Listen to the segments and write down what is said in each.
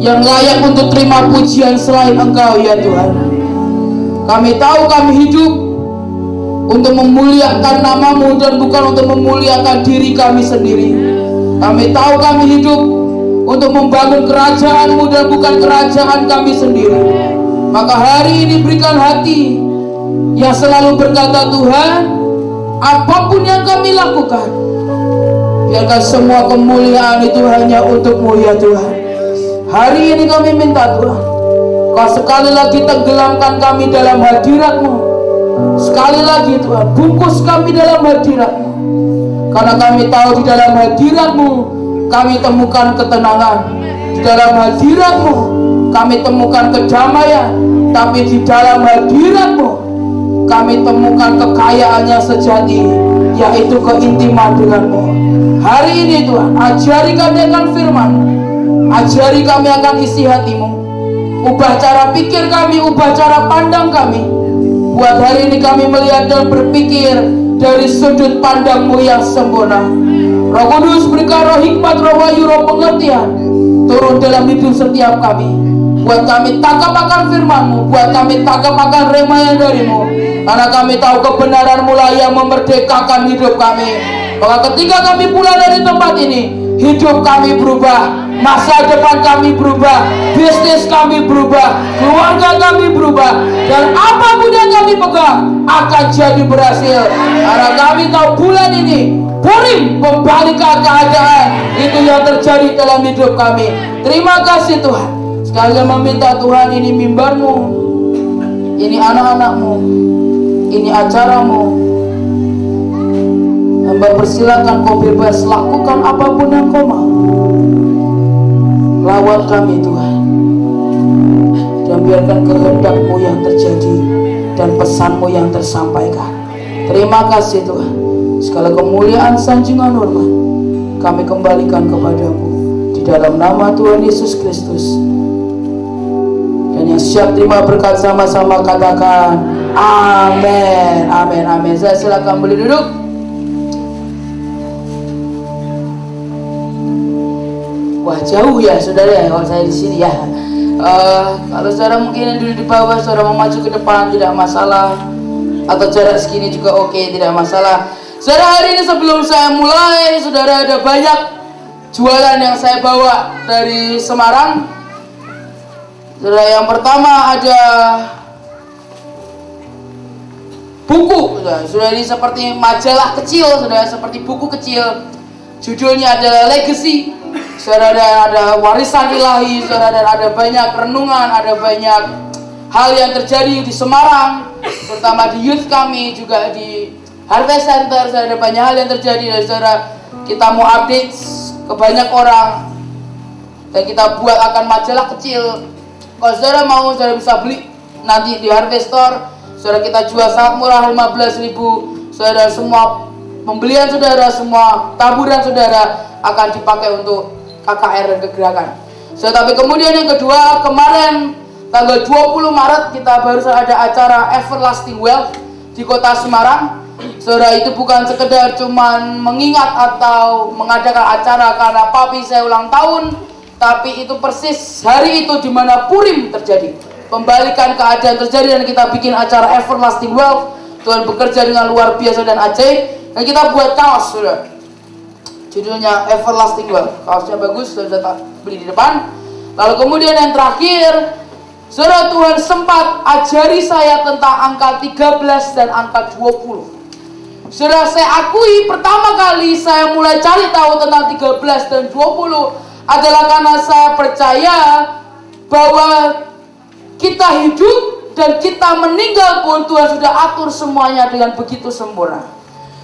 yang layak untuk terima pujian selain Engkau ya Tuhan. Kami tahu kami hidup untuk memuliakan nama-Mu dan bukan untuk memuliakan diri kami sendiri. Kami tahu kami hidup untuk membangun kerajaan-Mu dan bukan kerajaan kami sendiri. Maka hari ini berikan hati yang selalu berkata, Tuhan, apapun yang kami lakukan, biarkan semua kemuliaan itu hanya untuk-Mu ya Tuhan. Hari ini kami minta Tuhan, Kau sekali lagi tenggelamkan kami dalam hadirat-Mu. Sekali lagi Tuhan, bungkus kami dalam hadirat-Mu. Karena kami tahu di dalam hadirat-Mu kami temukan ketenangan. Di dalam hadirat-Mu kami temukan kedamaian. Tapi di dalam hadirat-Mu kami temukan kekayaan yang sejati, yaitu keintiman dengan-Mu. Hari ini Tuhan, ajari kami akan firman-Mu, ajari kami akan isi hati-Mu. Ubah cara pikir kami, ubah cara pandang kami. Buat hari ini kami melihat dan berpikir dari sudut pandang-Mu yang sempurna. Roh Kudus, berikan roh hikmat, roh wahyu, roh pengertian turun dalam hidup setiap kami. Buat kami tangkap akan firman-Mu, buat kami tangkap akan rema yang dari-Mu. Karena kami tahu kebenaran-Mu lah yang memerdekakan hidup kami. Maka ketika kami pulang dari tempat ini, hidup kami berubah, masa depan kami berubah, bisnis kami berubah, keluarga kami berubah, dan apapun yang kami pegang akan jadi berhasil. Karena kami tahu bulan ini Purim, membalikan keadaan itu yang terjadi dalam hidup kami. Terima kasih Tuhan. Sekalian meminta Tuhan, ini mimbar-Mu, ini anak-anak-Mu, ini acara-Mu. Hamba persilakan Kau bebas lakukan apapun yang Kau mau. Lawat kami Tuhan, dan biarkan kehendak-Mu yang terjadi dan pesan-Mu yang tersampaikan. Terima kasih Tuhan. Segala kemuliaan, sanjungan, hormat kami kembalikan kepada-Mu di dalam nama Tuhan Yesus Kristus. Dan yang siap terima berkat sama-sama katakan amin, amin, amin. Saya silakan boleh duduk. Wah jauh ya saudara ya kalau saya di sini ya. Kalau saudara mungkin duduk di bawah, saudara mau maju ke depan tidak masalah. Atau jarak segini juga oke, tidak masalah. Saudara, hari ini sebelum saya mulai, saudara, ada banyak jualan yang saya bawa dari Semarang. Saudara, yang pertama ada buku, saudara, ini seperti majalah kecil, saudara, seperti buku kecil. Judulnya adalah Legacy. Saudara, ada warisan ilahi, saudara, dan ada banyak renungan, ada banyak hal yang terjadi di Semarang, terutama di youth kami, juga di Harvest Center. Saudara, ada banyak hal yang terjadi, dan saudara, kita mau update ke banyak orang, dan kita buat akan majalah kecil. Kalau saudara mau, saudara bisa beli nanti di Harvest Store. Saudara, kita jual sangat murah, 15.000. Saudara, semua pembelian saudara, semua taburan saudara akan dipakai untuk KKR dan kegerakan. Saudara, tapi kemudian yang kedua, kemarin tanggal 20 Maret kita baru ada acara Everlasting Wealth di kota Semarang. Saudara, itu bukan sekedar cuman mengingat atau mengadakan acara karena papi saya ulang tahun, tapi itu persis hari itu di mana Purim terjadi. Pembalikan keadaan terjadi dan kita bikin acara Everlasting Wealth. Tuhan bekerja dengan luar biasa dan ajaib. Dan kita buat kaos, saudara. Judulnya Everlasting Wealth. Kaosnya bagus, sudah beli di depan. Lalu kemudian yang terakhir, saudara, Tuhan sempat ajari saya tentang angka 13 dan angka 20. Saudara, saya akui pertama kali saya mulai cari tahu tentang 13 dan 20 adalah karena saya percaya bahwa kita hidup dan kita meninggal pun Tuhan sudah atur semuanya dengan begitu sempurna.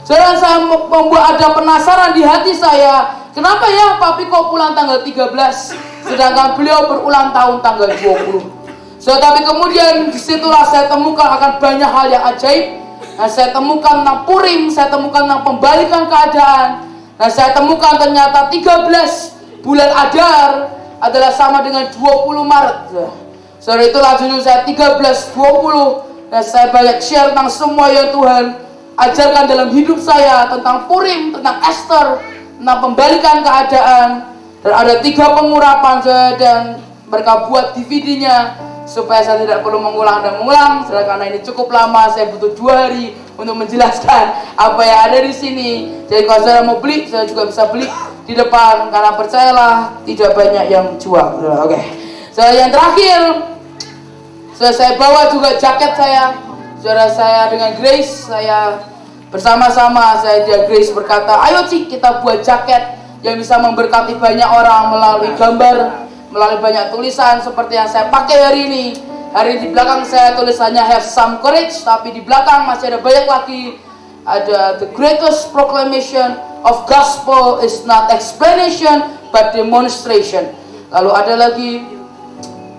Saudara, saya membuat ada penasaran di hati saya, kenapa ya papi kok pulang tanggal 13 sedangkan beliau berulang tahun tanggal 20. Saudara, tapi kemudian disitulah saya temukan akan banyak hal yang ajaib. Nah, saya temukan tentang Purim, saya temukan tentang pembalikan keadaan. Nah, saya temukan ternyata 13 bulan Adar adalah sama dengan 20 Maret. Saudara, itulah judul saya 13-20. Dan saya banyak share tentang semua yang Tuhan ajarkan dalam hidup saya, tentang Purim, tentang Esther, tentang pembalikan keadaan. Dan ada 3 pengurapan, dan mereka buat DVD-nya supaya saya tidak perlu mengulang dan mengulang. Karena ini cukup lama, saya butuh 2 hari untuk menjelaskan apa yang ada di sini. Jadi kalau saudara mau beli, saya juga bisa beli di depan, karena percayalah tidak banyak yang jual. Oke. Yang terakhir, saya bawa juga jaket saya. Saudara, saya dengan Grace, saya bersama-sama, saya dan Grace berkata, ayo Cik, kita buat jaket yang bisa memberkati banyak orang melalui gambar, melalui banyak tulisan seperti yang saya pakai hari ini. Hari ini di belakang saya tulisannya have some courage, tapi di belakang masih ada banyak lagi. Ada the greatest proclamation of gospel is not explanation but demonstration. Lalu ada lagi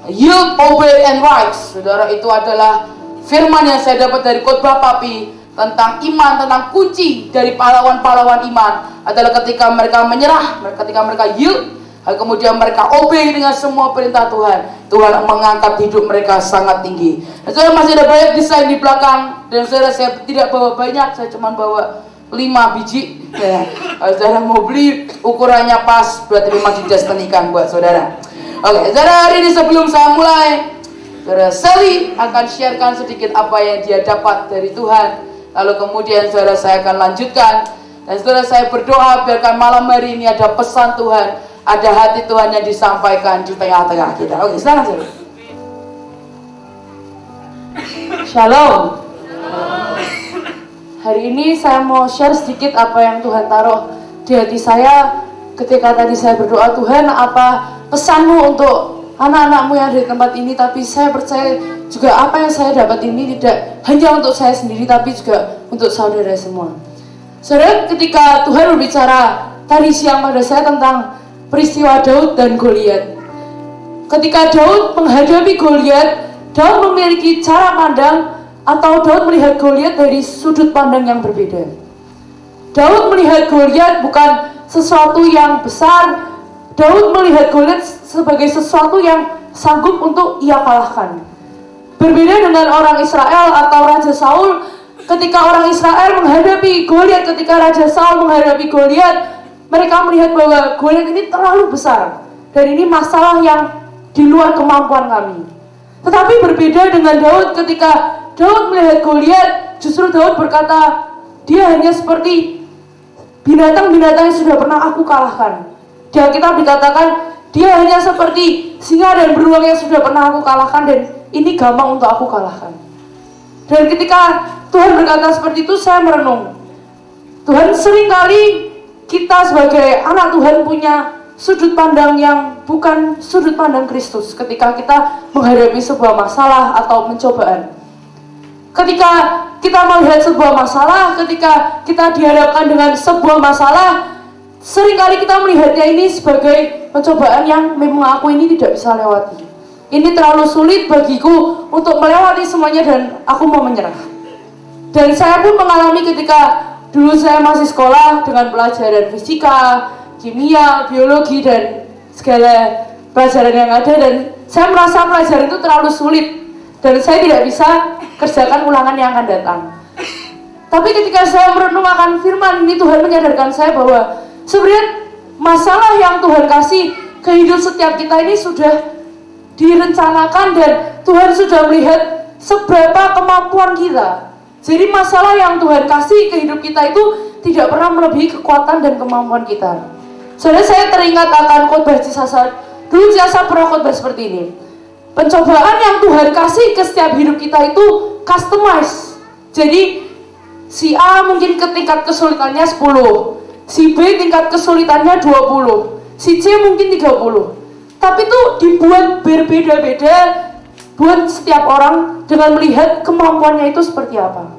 yield, obey, and rights. Saudara, itu adalah firman yang saya dapat dari khotbah Papi tentang iman, tentang kunci dari pahlawan-pahlawan iman adalah ketika mereka menyerah, ketika mereka yield, kemudian mereka obey dengan semua perintah Tuhan. Tuhan mengangkat hidup mereka sangat tinggi. Dan saudara, masih ada banyak desain di belakang, dan saudara, saya tidak bawa banyak, saya cuma bawa 5 biji. Ya. Kalau saudara mau beli, ukurannya pas, berarti memang didestinikan buat saudara. Oke, saudara, hari ini sebelum saya mulai, saudara Sally akan sharekan sedikit apa yang dia dapat dari Tuhan. Lalu kemudian saudara, saya akan lanjutkan. Dan saudara, saya berdoa biarkan malam hari ini ada pesan Tuhan, ada hati Tuhan yang disampaikan di tengah-tengah kita. Oke, silakan saudara. Shalom. Hari ini saya mau share sedikit apa yang Tuhan taruh di hati saya ketika tadi saya berdoa, Tuhan, apa pesanmu untuk anak-anakmu yang ada di tempat ini. Tapi saya percaya juga apa yang saya dapat ini tidak hanya untuk saya sendiri, tapi juga untuk saudara semua. Saudara, ketika Tuhan berbicara tadi siang pada saya tentang peristiwa Daud dan Goliat. Ketika Daud menghadapi Goliat, Daud memiliki cara pandang atau Daud melihat Goliat dari sudut pandang yang berbeda. Daud melihat Goliat bukan sesuatu yang besar. Daud melihat Goliat sebagai sesuatu yang sanggup untuk ia kalahkan. Berbeda dengan orang Israel atau Raja Saul, ketika orang Israel menghadapi Goliat, ketika Raja Saul menghadapi Goliat, mereka melihat bahwa Goliat ini terlalu besar dan ini masalah yang di luar kemampuan kami. Tetapi berbeda dengan Daud, ketika Daud melihat Goliat, justru Daud berkata, dia hanya seperti binatang-binatang yang sudah pernah aku kalahkan. Di Alkitab dikatakan, dia hanya seperti singa dan beruang yang sudah pernah aku kalahkan, dan ini gampang untuk aku kalahkan. Dan ketika Tuhan berkata seperti itu, saya merenung. Tuhan, seringkali kita sebagai anak Tuhan punya sudut pandang yang bukan sudut pandang Kristus ketika kita menghadapi sebuah masalah atau pencobaan. Ketika kita melihat sebuah masalah, ketika kita dihadapkan dengan sebuah masalah, seringkali kita melihatnya ini sebagai pencobaan yang memang aku ini tidak bisa lewati. Ini terlalu sulit bagiku untuk melewati semuanya dan aku mau menyerah. Dan saya pun mengalami ketika dulu saya masih sekolah dengan pelajaran fisika, kimia, biologi, dan segala pelajaran yang ada, dan saya merasa pelajaran itu terlalu sulit dan saya tidak bisa kerjakan ulangan yang akan datang. Tapi ketika saya merenung akan firman ini, Tuhan menyadarkan saya bahwa sebenarnya masalah yang Tuhan kasih ke hidup setiap kita ini sudah direncanakan dan Tuhan sudah melihat seberapa kemampuan kita. Jadi masalah yang Tuhan kasih ke hidup kita itu tidak pernah melebihi kekuatan dan kemampuan kita. Saudara, saya teringat akan khotbah Cisasa. Dulu Cisasa pernah khotbah seperti ini. Pencobaan yang Tuhan kasih ke setiap hidup kita itu customize. Jadi si A mungkin ke tingkat kesulitannya 10, si B tingkat kesulitannya 20, si C mungkin 30. Tapi itu dibuat berbeda-beda buat setiap orang dengan melihat kemampuannya itu seperti apa.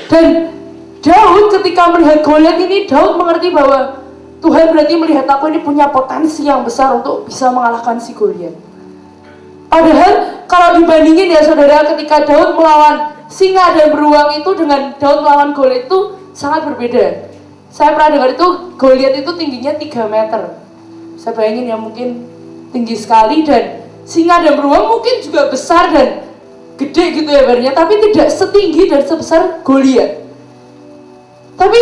Dan Daud ketika melihat Goliat ini, Daud mengerti bahwa Tuhan berarti melihat aku ini punya potensi yang besar untuk bisa mengalahkan si Goliat. Padahal kalau dibandingin ya saudara, ketika Daud melawan singa dan beruang itu dengan Daud melawan Goliat itu sangat berbeda. Saya pernah dengar itu Goliat itu tingginya 3 meter. Saya bayangin ya, mungkin tinggi sekali, dan singa dan beruang mungkin juga besar dan gede gitu ya badannya, tapi tidak setinggi dan sebesar Goliat. Tapi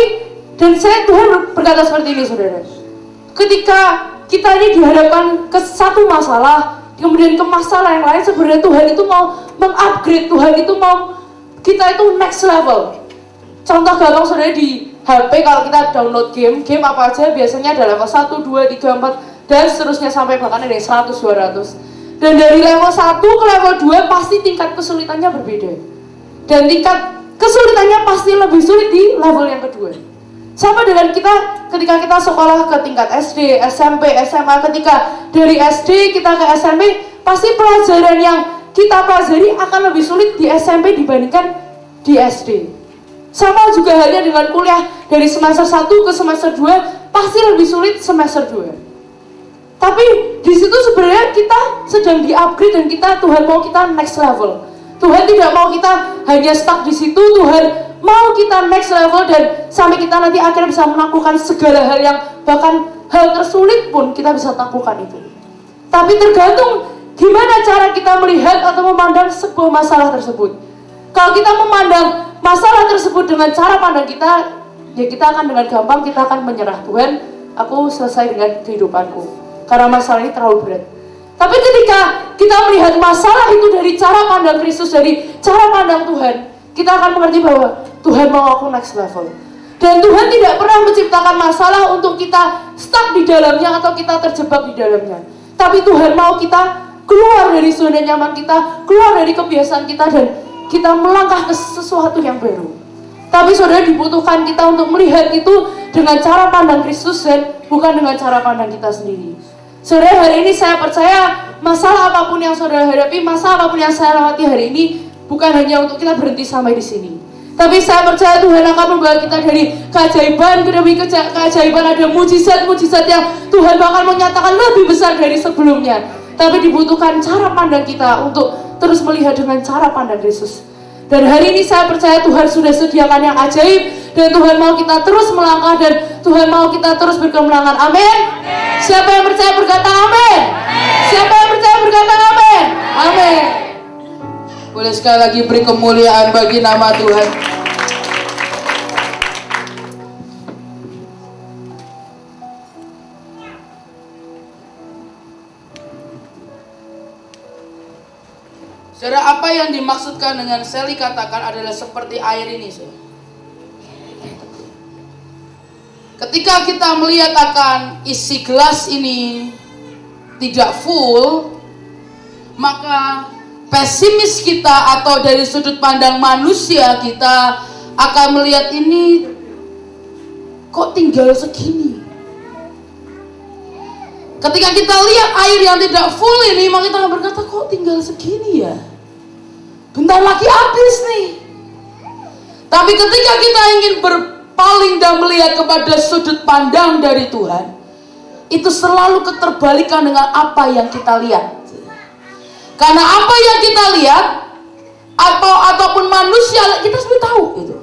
dan saya Tuhan berkata seperti ini saudara, ketika kita ini dihadapkan ke satu masalah, kemudian ke masalah yang lain, sebenarnya Tuhan itu mau mengupgrade, Tuhan itu mau kita itu next level. Contoh gampang saudara di HP, kalau kita download game apa aja biasanya ada level 1, 2, 3, 4 dan seterusnya sampai bahkan ada 100, 200. Dan dari level 1 ke level 2 pasti tingkat kesulitannya berbeda. Dan tingkat kesulitannya pasti lebih sulit di level yang kedua. Sama dengan kita ketika kita sekolah ke tingkat SD, SMP, SMA, ketika dari SD kita ke SMP, pasti pelajaran yang kita pelajari akan lebih sulit di SMP dibandingkan di SD. Sama juga halnya dengan kuliah, dari semester 1 ke semester 2 pasti lebih sulit semester 2. Tapi di situ sebenarnya kita sedang di-upgrade dan Tuhan mau kita next level. Tuhan tidak mau kita hanya stuck di situ, Tuhan mau kita next level dan sampai kita nanti akhirnya bisa menaklukkan segala hal yang bahkan hal tersulit pun kita bisa taklukkan itu. Tapi tergantung gimana cara kita melihat atau memandang sebuah masalah tersebut. Kalau kita memandang masalah tersebut dengan cara pandang kita, ya kita akan dengan gampang kita akan menyerah. Tuhan, aku selesai dengan kehidupanku karena masalah ini terlalu berat. Tapi ketika kita melihat masalah itu dari cara pandang Kristus, dari cara pandang Tuhan, kita akan mengerti bahwa Tuhan mau aku next level. Dan Tuhan tidak pernah menciptakan masalah untuk kita stuck di dalamnya atau kita terjebak di dalamnya. Tapi Tuhan mau kita keluar dari zona nyaman kita, keluar dari kebiasaan kita, dan kita melangkah ke sesuatu yang baru. Tapi saudara, dibutuhkan kita untuk melihat itu dengan cara pandang Kristus dan bukan dengan cara pandang kita sendiri. Saudara, hari ini saya percaya masalah apapun yang saudara hadapi, masalah apapun yang saya lewati hari ini, bukan hanya untuk kita berhenti sampai di sini. Tapi saya percaya Tuhan akan membawa kita dari keajaiban demi keajaiban, ada mujizat-mujizat yang Tuhan bahkan menyatakan lebih besar dari sebelumnya. Tapi dibutuhkan cara pandang kita untuk terus melihat dengan cara pandang Yesus. Dan hari ini saya percaya Tuhan sudah sediakan yang ajaib, dan Tuhan mau kita terus melangkah, dan Tuhan mau kita terus berkemenangan. Amin. Siapa yang percaya berkata amin. Siapa yang percaya berkata amin. Amin. Boleh sekali lagi beri kemuliaan bagi nama Tuhan. Saudara, apa yang dimaksudkan dengan Sally katakan adalah seperti air ini, saudara. Ketika kita melihat akan isi gelas ini tidak full, maka pesimis kita atau dari sudut pandang manusia kita akan melihat ini kok tinggal segini. Ketika kita lihat air yang tidak full ini, maka kita akan berkata, kok tinggal segini ya? Bentar lagi habis nih. Tapi ketika kita ingin berpaling dan melihat kepada sudut pandang dari Tuhan, itu selalu keterbalikan dengan apa yang kita lihat. Karena apa yang kita lihat ataupun manusia kita sudah tahu itu.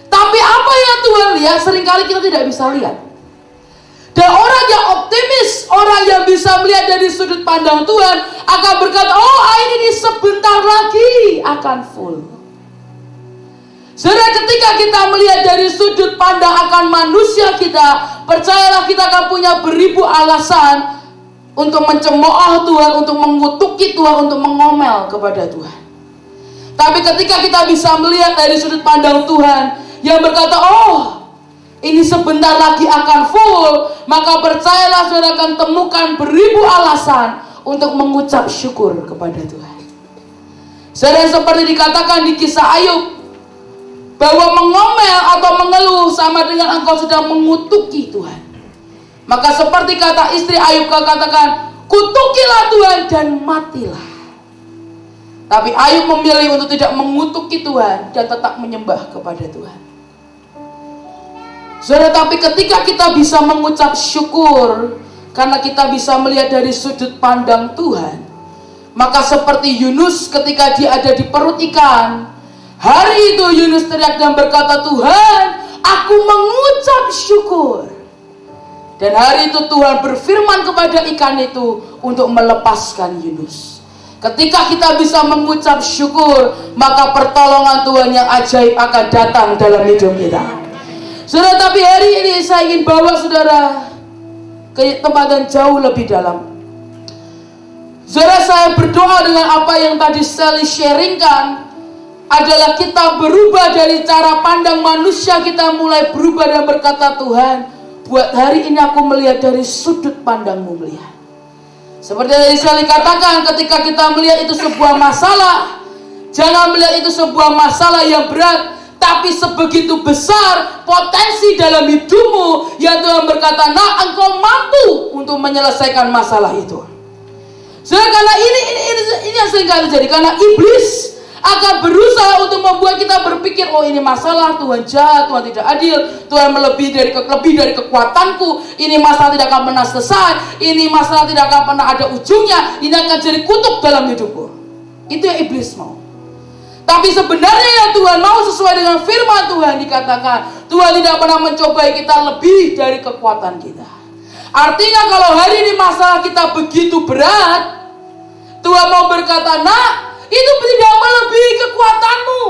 Tapi apa yang Tuhan lihat seringkali kita tidak bisa lihat. Dan orang yang optimis, orang yang bisa melihat dari sudut pandang Tuhan akan berkata, oh air ini sebentar lagi akan full. Saudara, ketika kita melihat dari sudut pandang akan manusia kita, percayalah kita akan punya beribu alasan untuk mencemooh Tuhan, untuk mengutuki Tuhan, untuk mengomel kepada Tuhan. Tapi ketika kita bisa melihat dari sudut pandang Tuhan yang berkata, oh ini sebentar lagi akan full, maka percayalah saudara akan temukan beribu alasan untuk mengucap syukur kepada Tuhan. Saudara, seperti dikatakan di kisah Ayub, bahwa mengomel atau mengeluh sama dengan engkau sedang mengutuki Tuhan. Maka seperti kata istri Ayub katakan, kutukilah Tuhan dan matilah. Tapi Ayub memilih untuk tidak mengutuki Tuhan dan tetap menyembah kepada Tuhan. Saudara, tapi ketika kita bisa mengucap syukur karena kita bisa melihat dari sudut pandang Tuhan, maka seperti Yunus ketika dia ada di perut ikan, hari itu Yunus teriak dan berkata, Tuhan, aku mengucap syukur. Dan hari itu Tuhan berfirman kepada ikan itu untuk melepaskan Yunus. Ketika kita bisa mengucap syukur, maka pertolongan Tuhan yang ajaib akan datang dalam hidup kita. Saudara, tapi hari ini saya ingin bawa saudara ke tempat yang jauh lebih dalam. Saudara, saya berdoa dengan apa yang tadi Sally sharingkan adalah kita berubah dari cara pandang manusia, kita mulai berubah dan berkata, Tuhan, buat hari ini aku melihat dari sudut pandang-Mu melihat. Seperti yang Sally katakan, ketika kita melihat itu sebuah masalah, jangan melihat itu sebuah masalah yang berat, tapi sebegitu besar potensi dalam hidupmu yang Tuhan berkata, nah engkau mampu untuk menyelesaikan masalah itu. Soalnya karena ini yang sering kali terjadi, karena iblis akan berusaha untuk membuat kita berpikir, oh ini masalah, Tuhan jahat, Tuhan tidak adil, Tuhan lebih dari kekuatanku, ini masalah tidak akan pernah selesai, ini masalah tidak akan pernah ada ujungnya, ini akan jadi kutuk dalam hidupku. Itu yang iblis mau. Tapi sebenarnya yang Tuhan mau sesuai dengan firman Tuhan dikatakan, Tuhan tidak pernah mencobai kita lebih dari kekuatan kita. Artinya kalau hari ini masalah kita begitu berat, Tuhan mau berkata, nak, itu tidak melebihi kekuatanmu.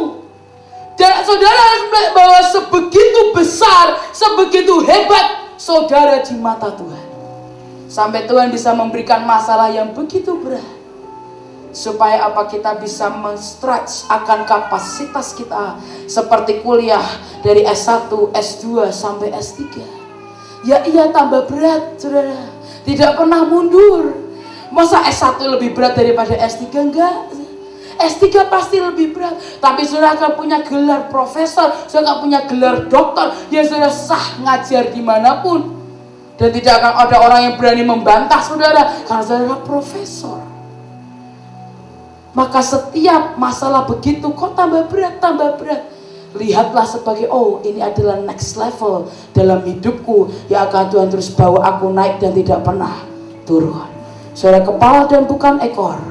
Dan saudara harus melihat bahwa sebegitu besar, sebegitu hebat saudara di mata Tuhan. Sampai Tuhan bisa memberikan masalah yang begitu berat. Supaya apa, kita bisa men-stretch akan kapasitas kita. Seperti kuliah dari S1, S2 sampai S3. Ya iya, tambah berat, saudara. Tidak pernah mundur. Masa S1 lebih berat daripada S3? Enggak. S3 pasti lebih berat. Tapi saudara akan punya gelar profesor, saudara akan punya gelar doktor, yang saudara sah ngajar dimanapun. Dan tidak akan ada orang yang berani membantah saudara, karena saudara profesor. Maka setiap masalah begitu, kok tambah berat, tambah berat. Lihatlah sebagai, oh ini adalah next level dalam hidupku yang akan Tuhan terus bawa aku naik dan tidak pernah turun. Saudara, kepala dan bukan ekor.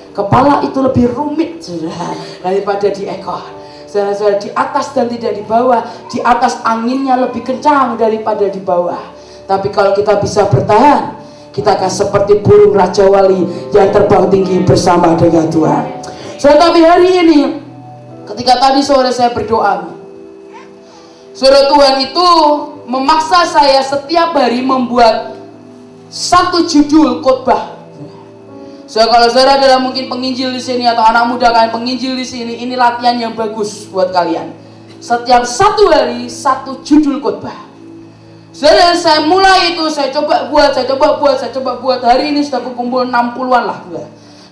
Kepala itu lebih rumit, saudara, daripada di ekor. Saudara, di atas dan tidak di bawah. Di atas anginnya lebih kencang daripada di bawah. Tapi kalau kita bisa bertahan, kita akan seperti burung Raja Wali yang terbang tinggi bersama dengan Tuhan. Saudara, tapi hari ini ketika tadi sore saya berdoa, saudara, Tuhan itu memaksa saya setiap hari membuat satu judul khotbah. So, kalau saudara adalah mungkin penginjil di sini atau anak muda kalian penginjil di sini, ini latihan yang bagus buat kalian. Setiap satu hari satu judul khotbah. Saudara, saya mulai itu, saya coba buat. Hari ini sudah kumpul 60-an lah.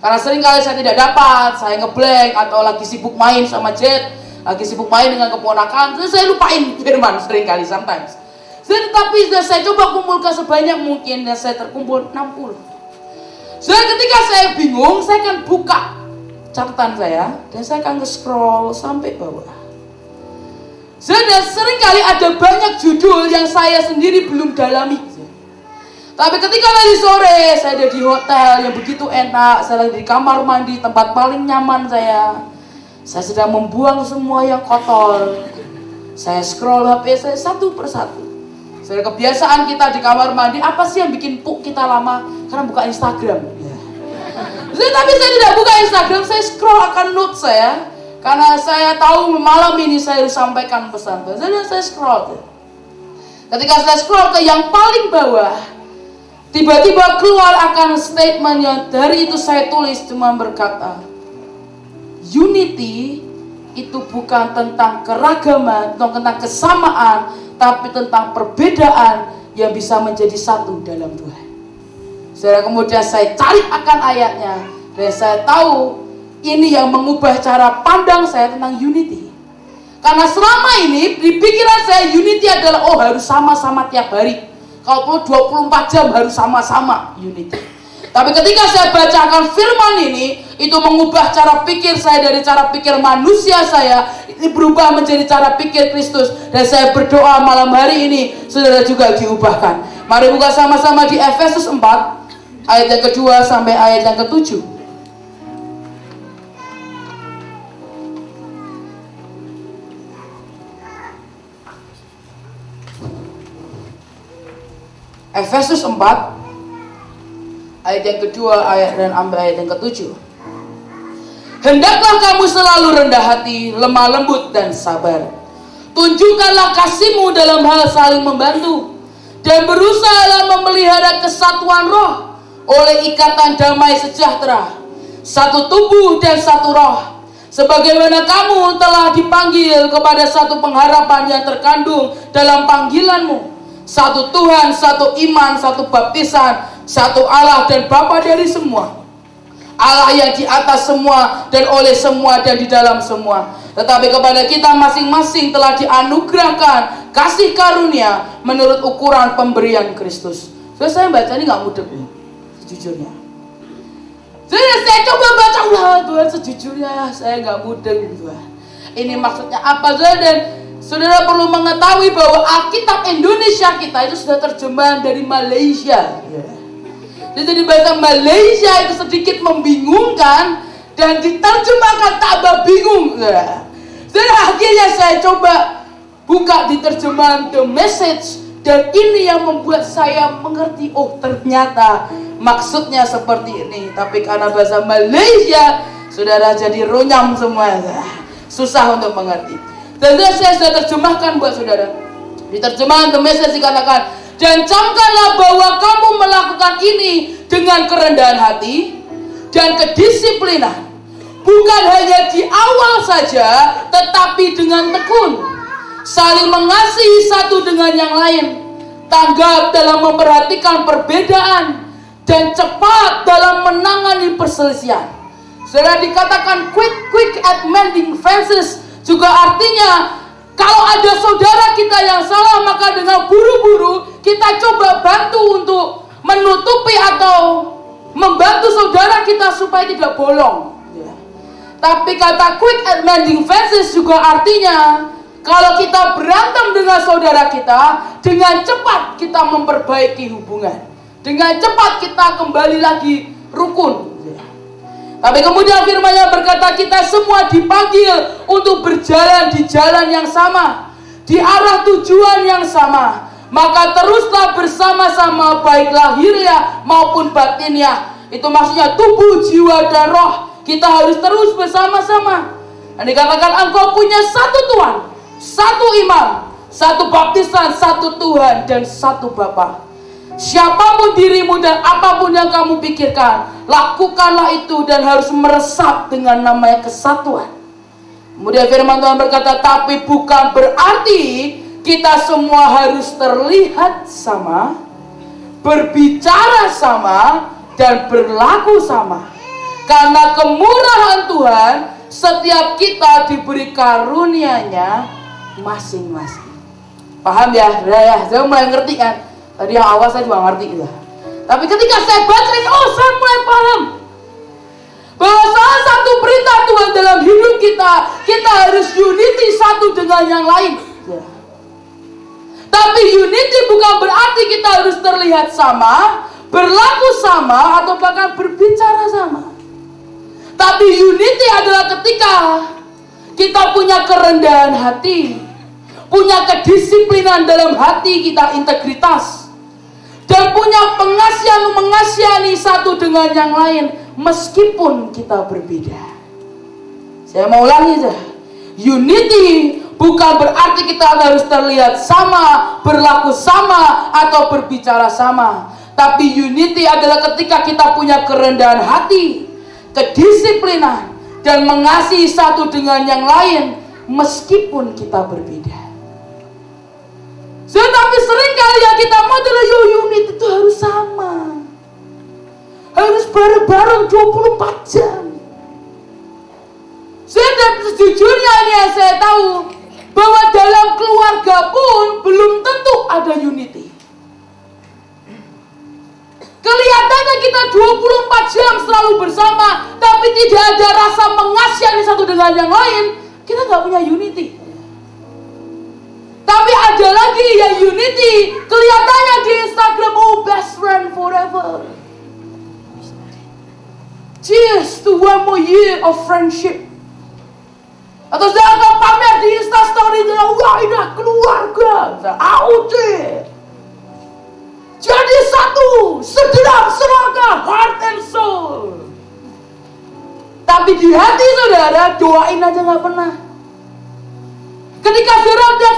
Karena sering kali saya tidak dapat, saya ngeblank atau lagi sibuk main sama Jet, lagi sibuk main dengan keponakan, terus saya lupain firman sering kali sometimes. Tapi saya coba kumpulkan sebanyak mungkin dan saya terkumpul 60. Ketika saya bingung, saya akan buka catatan saya dan saya akan nge-scroll sampai bawah. Dan sering kali ada banyak judul yang saya sendiri belum dalami. Tapi ketika tadi sore saya ada di hotel yang begitu enak, saya ada di kamar mandi, tempat paling nyaman saya sedang membuang semua yang kotor. Saya scroll HP saya satu persatu. Saudara, kebiasaan kita di kamar mandi, apa sih yang bikin puk kita lama? Karena buka Instagram. Tapi saya tidak buka Instagram, saya scroll akan note saya. Karena saya tahu malam ini saya harus sampaikan pesan. Saya scroll. Ketika saya scroll ke yang paling bawah, tiba-tiba keluar akan statement yang dari itu saya tulis cuma berkata, unity itu bukan tentang keragaman, bukan tentang kesamaan, tapi tentang perbedaan yang bisa menjadi satu dalam Tuhan. Saudara, kemudian saya cari akan ayatnya dan saya tahu ini yang mengubah cara pandang saya tentang unity. Karena selama ini di pikiran saya unity adalah harus sama-sama tiap hari. Kalau perlu 24 jam harus sama-sama unity. Tapi ketika saya bacakan firman ini, itu mengubah cara pikir saya dari cara pikir manusia saya, ini berubah menjadi cara pikir Kristus. Dan saya berdoa malam hari ini, saudara juga diubahkan. Mari buka sama-sama di Efesus 4, ayat yang kedua sampai ayat yang ke-7. Efesus 4 ayat yang kedua dan ayat yang ke-7. Hendaklah kamu selalu rendah hati, lemah lembut dan sabar. Tunjukkanlah kasihmu dalam hal saling membantu. dan berusahalah memelihara kesatuan roh oleh ikatan damai sejahtera, satu tubuh dan satu roh, sebagaimana kamu telah dipanggil kepada satu pengharapan yang terkandung dalam panggilanmu, satu Tuhan, satu iman, satu baptisan, satu Allah dan Bapa dari semua, Allah yang di atas semua dan oleh semua dan di dalam semua. Tetapi kepada kita masing-masing telah dianugerahkan kasih karunia menurut ukuran pemberian Kristus. So, saya baca ini nggak mudah, sejujurnya. Saya coba baca ulang, Tuhan, sejujurnya saya nggak mudah, Tuhan. Ini maksudnya apa, Tuhan? Dan saudara perlu mengetahui bahwa Alkitab Indonesia kita itu sudah terjemahan dari Malaysia. Jadi bahasa Malaysia itu sedikit membingungkan dan diterjemahkan tambah bingung. Dan akhirnya saya coba buka di terjemahan The Message, dan ini yang membuat saya mengerti, oh ternyata maksudnya seperti ini. Tapi karena bahasa Malaysia, saudara, jadi runyam semua, susah untuk mengerti. Dan saya sudah terjemahkan buat saudara. Di terjemahan The Message dikatakan, dan camkanlah bahwa kamu melakukan ini dengan kerendahan hati dan kedisiplinan, bukan hanya di awal saja, tetapi dengan tekun, saling mengasihi satu dengan yang lain, tanggap dalam memperhatikan perbedaan, dan cepat dalam menangani perselisihan. Saudara, dikatakan quick at mending fences juga artinya kalau ada saudara kita yang salah, maka dengan buru-buru kita coba bantu untuk menutupi atau membantu saudara kita supaya tidak bolong. Tapi kata quick at mending fences juga artinya kalau kita berantem dengan saudara kita, dengan cepat kita memperbaiki hubungan, dengan cepat kita kembali lagi rukun. Tapi kemudian firman-Nya berkata kita semua dipanggil untuk berjalan di jalan yang sama, di arah tujuan yang sama. Maka teruslah bersama-sama, baik lahiriah maupun batiniah. Itu maksudnya tubuh, jiwa, dan roh. Kita harus terus bersama-sama. Dan dikatakan engkau punya satu Tuhan, satu imam, satu baptisan, satu Tuhan, dan satu Bapa. Siapapun dirimu dan apapun yang kamu pikirkan, lakukanlah itu dan harus meresap dengan namanya kesatuan. Kemudian firman Tuhan berkata, tapi bukan berarti kita semua harus terlihat sama, berbicara sama, dan berlaku sama. Karena kemurahan Tuhan, setiap kita diberi karunia-Nya masing-masing. Paham ya? Saya mulai ngerti kan? Tadi yang awal saya juga ngerti gitu. Tapi ketika saya baca ini, oh saya mulai paham bahwa salah satu perintah Tuhan dalam hidup kita, kita harus unity satu dengan yang lain. Tapi unity bukan berarti kita harus terlihat sama, berlaku sama, atau bahkan berbicara sama. Tapi unity adalah ketika kita punya kerendahan hati, punya kedisiplinan dalam hati kita, integritas, dan punya pengasihan mengasihani satu dengan yang lain meskipun kita berbeda. Saya mau ulangi saja. Unity bukan berarti kita harus terlihat sama, berlaku sama, atau berbicara sama. Tapi unity adalah ketika kita punya kerendahan hati, kedisiplinan, dan mengasihi satu dengan yang lain meskipun kita berbeda. Tetapi seringkali yang kita mau adalah unit itu harus sama, harus bareng-bareng 24 jam. Sejujurnya ini yang saya tahu bahwa dalam keluarga pun belum tentu ada unity. Kelihatannya kita 24 jam selalu bersama, tapi tidak ada rasa mengasihani satu dengan yang lain. Kita nggak punya unity. Tapi ada lagi yang unity, kelihatannya di Instagram, oh best friend forever. Cheers to one more year of friendship. Atau jangan pamer di Instastory, wah ini keluarga, AOD. Jadi satu, segenap seragam, heart and soul. Tapi di hati saudara, doain aja nggak pernah. Ketika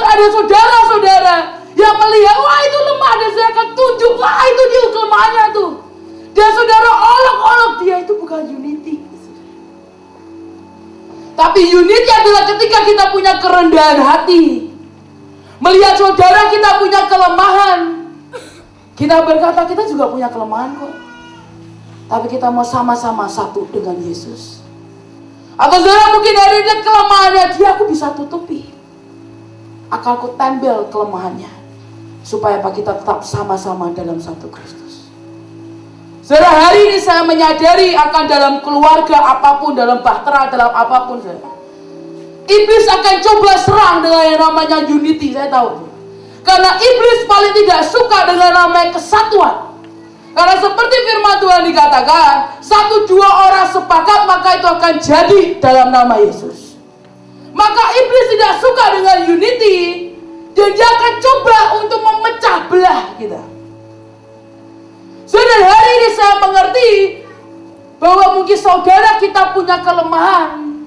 ada saudara-saudara Dia melihat, wah itu lemah, dan saya akan tunjuk, wah itu dia kelemahannya tuh. Dan saudara olok-olok, dia itu bukan unity. Tapi unity adalah ketika kita punya kerendahan hati. Melihat saudara kita punya kelemahan. Kita berkata, kita juga punya kelemahan kok. Tapi kita mau sama-sama satu dengan Yesus. Atau saudara mungkin dari lihat kelemahannya, dia aku bisa tutupi. Akalku tembel kelemahannya. Supaya kita tetap sama-sama dalam satu Kristus. Saudara, hari ini saya menyadari akan dalam keluarga apapun, dalam bahtera, dalam apapun saudara. Iblis akan coba serang dengan yang namanya unity, saya tahu. Karena iblis paling tidak suka dengan namanya kesatuan. Karena seperti firman Tuhan dikatakan, 1-2 orang sepakat maka itu akan jadi dalam nama Yesus. Maka iblis tidak suka dengan unity, dan dia akan coba untuk memecah belah kita. Saudara, hari ini saya mengerti bahwa mungkin saudara kita punya kelemahan.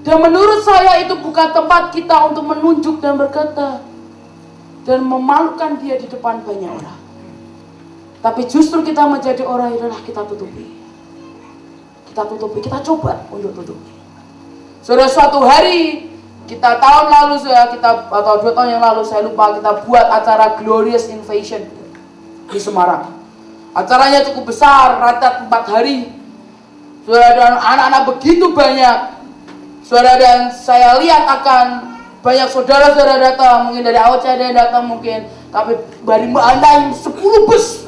Dan menurut saya itu bukan tempat kita untuk menunjuk dan berkata dan memalukan dia di depan banyak orang. Tapi justru kita menjadi orang yang adalah kita tutupi. Kita tutupi, kita coba untuk tutupi. Saudara, suatu hari kita tahun lalu atau 2 tahun yang lalu saya lupa, kita buat acara Glorious Invasion di Semarang. Acaranya cukup besar, rata 4 hari. Saudara, dan anak-anak begitu banyak. Saudara, dan saya lihat akan banyak saudara-saudara datang. Mungkin dari Aceh ada yang datang mungkin. Tapi dari Mandai 10 bus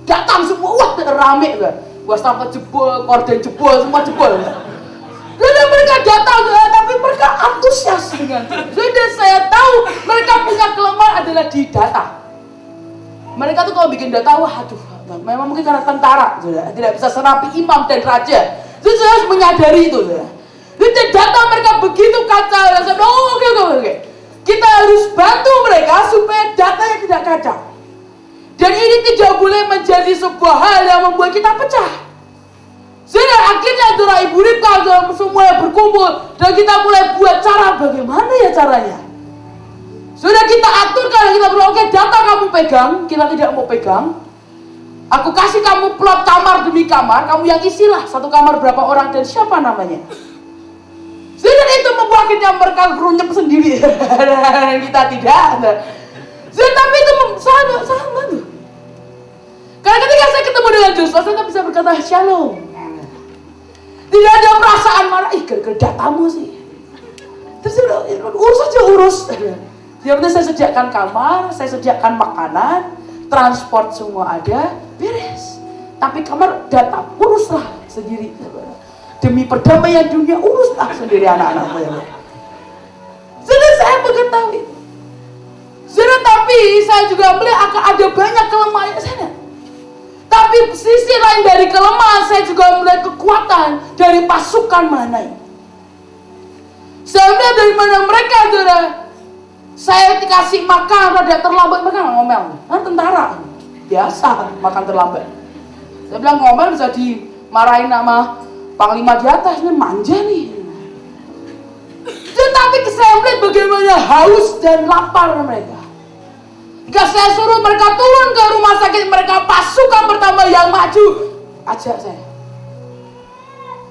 datang semua. Wah, rame. Gua sampai jebol, korden jebol, semua jebol. Dan mereka datang, tapi mereka antusias dengan itu. Sudah saya tahu mereka punya kelemahan adalah di data. Mereka tuh kalau bikin data, wah aduh, memang mungkin karena tentara, sudah tidak bisa serapi imam dan raja. Jadi saya harus menyadari itu, sudah. Jadi data mereka begitu kacau. Saya bilang, oh, oke. Kita harus bantu mereka supaya datanya tidak kacau. Dan ini tidak boleh menjadi sebuah hal yang membuat kita pecah. Sehingga akhirnya Dora Ibu Ripka semua berkumpul dan kita mulai buat cara bagaimana ya caranya. Sudah kita aturkan, kita bilang oke, data kamu pegang, kita tidak mau pegang. Aku kasih kamu plot kamar demi kamar, kamu yang isilah satu kamar berapa orang dan siapa namanya. Sehingga itu membuat kita mereka runyep sendiri dan kita tidak. Tapi itu sangat tuh. Karena ketika saya ketemu dengan Joshua, saya bisa berkata shalom. Tidak ada perasaan marah, gara-gara datamu sih. Terus urus. Yang penting saya sediakan kamar, saya sediakan makanan, transport semua ada, beres. Tapi kamar data uruslah sendiri. Demi perdamaian dunia uruslah sendiri anak-anakmu. Sudah saya mengetahui. Sudah, tapi saya juga melihat akan ada banyak kelemahan di sana. Tapi sisi lain dari kelemahan, saya juga melihat kekuatan dari pasukan Mahanaim. Saya melihat dari mana mereka, saudara. Saya dikasih makan rada terlambat, mereka nggak ngomel. Nah, tentara biasa makan terlambat. Saya bilang ngomel bisa dimarahin sama panglima di atas, ini manja nih. Tetapi saya melihat bagaimana haus dan lapar mereka. Jika saya suruh mereka turun ke rumah sakit, mereka pasukan pertama yang maju, ajak saya.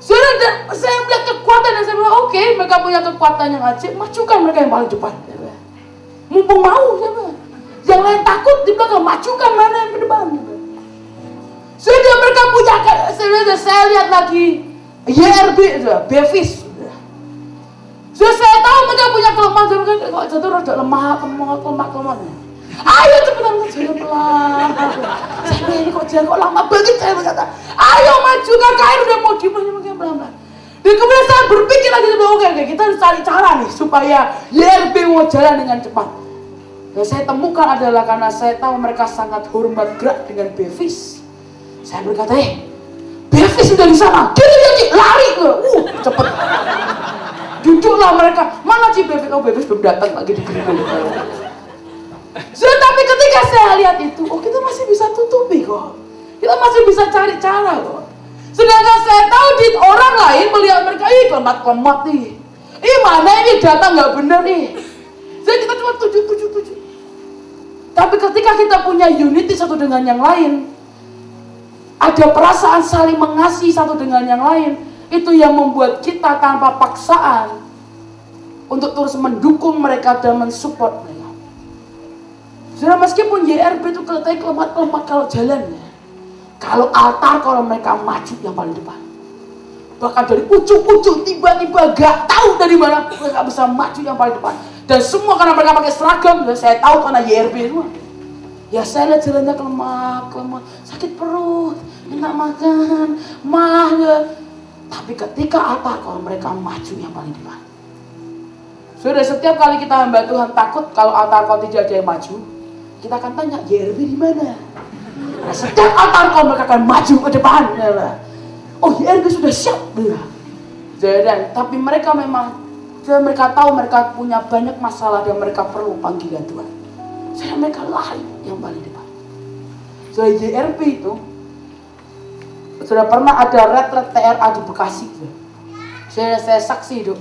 Saya melihat kekuatan dan saya bilang, oke, mereka punya kekuatan yang ajak, majukan mereka yang paling depan. Mumpung mau, yang lain takut di belakang, majukan mana yang ke depan. Sudah mereka punya, saya lihat lagi YRB, Bevis. Sudah saya tahu mereka punya kelemahan, mereka kok jatuh rada lemah. Ayo cepetan jalan pelan. Saya ini kok jalan kok lama banget, saya berkata. Ayo maju, KKN udah mau dimana pelan-pelan. Dan kemudian saya berpikir lagi, oke, kita harus cari cara nih supaya YRB mau jalan dengan cepat. Dan saya temukan adalah karena saya tahu mereka sangat hormat gerak dengan Bevis. Saya berkata, Bevis sudah di sana, gini, lari cepet. Duduklah mereka, mana sih Bevis? Oh, Bevis belum datang lagi di gerindul. Tapi ketika saya lihat itu, kita masih bisa tutupi kok. Kita masih bisa cari cara kok. Sedangkan saya tahu di orang lain melihat mereka, kelemat nih. Mana ini data nggak bener nih. Jadi kita cuma 7. Tapi ketika kita punya unity satu dengan yang lain, ada perasaan saling mengasihi satu dengan yang lain, itu yang membuat kita tanpa paksaan untuk terus mendukung mereka dan mensupport mereka. Saudara, meskipun YRB itu kelihatannya kelempat-kelempat kalau jalan ya, kalau altar, kalau mereka maju yang paling depan. Bahkan dari ujung-ujung tiba-tiba gak tahu dari mana mereka bisa maju yang paling depan. Dan semua karena mereka pakai seragam, ya saya tahu karena YRB semua. Ya saya lihat jalannya kelemah, sakit perut, minta makan, mah ya. Tapi ketika altar, kalau mereka maju yang paling depan. Sudah setiap kali kita hamba Tuhan takut kalau altar kau tidak ada yang maju, kita akan tanya YRB di mana? Nah, setiap altar kau mereka akan maju ke depan. Ya. Oh YRB sudah siap. Ya. Tapi mereka memang, mereka tahu mereka punya banyak masalah dan mereka perlu panggilan Tuhan. Saya mereka lari yang paling depan. So YRB itu, sudah pernah ada retret TRA di Bekasi. Saya saksi itu.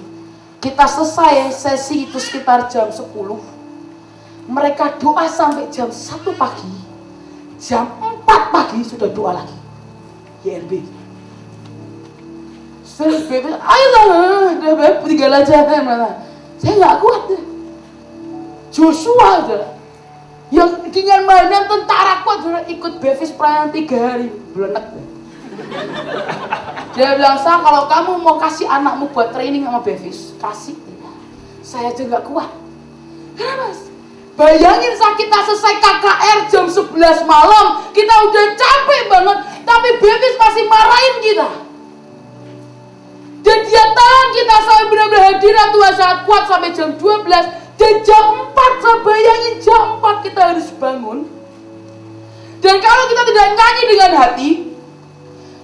Kita selesai sesi itu sekitar jam 10. Mereka doa sampai jam 1 pagi. Jam 4 pagi sudah doa lagi. YRB. Saya ayolah, udah tinggal aja. Saya nggak kuat deh. Joshua aja. Yang dengan mainan tentara kuat sudah ikut Bevis pelayanan 3 hari. Belenek deh. Dia bilang, Sa, kalau kamu mau kasih anakmu buat training sama Bevis, kasih. Saya aja gak kuat. Kenapa? Bayangin saat kita selesai KKR jam 11 malam, kita udah capek banget, tapi Bevis masih marahin kita. Dan dia tahan kita sampai benar-benar hadirat Tuhan sangat kuat sampai jam 12. Dan jam 4, saya bayangin jam 4 kita harus bangun. Dan kalau kita tidak nyanyi dengan hati,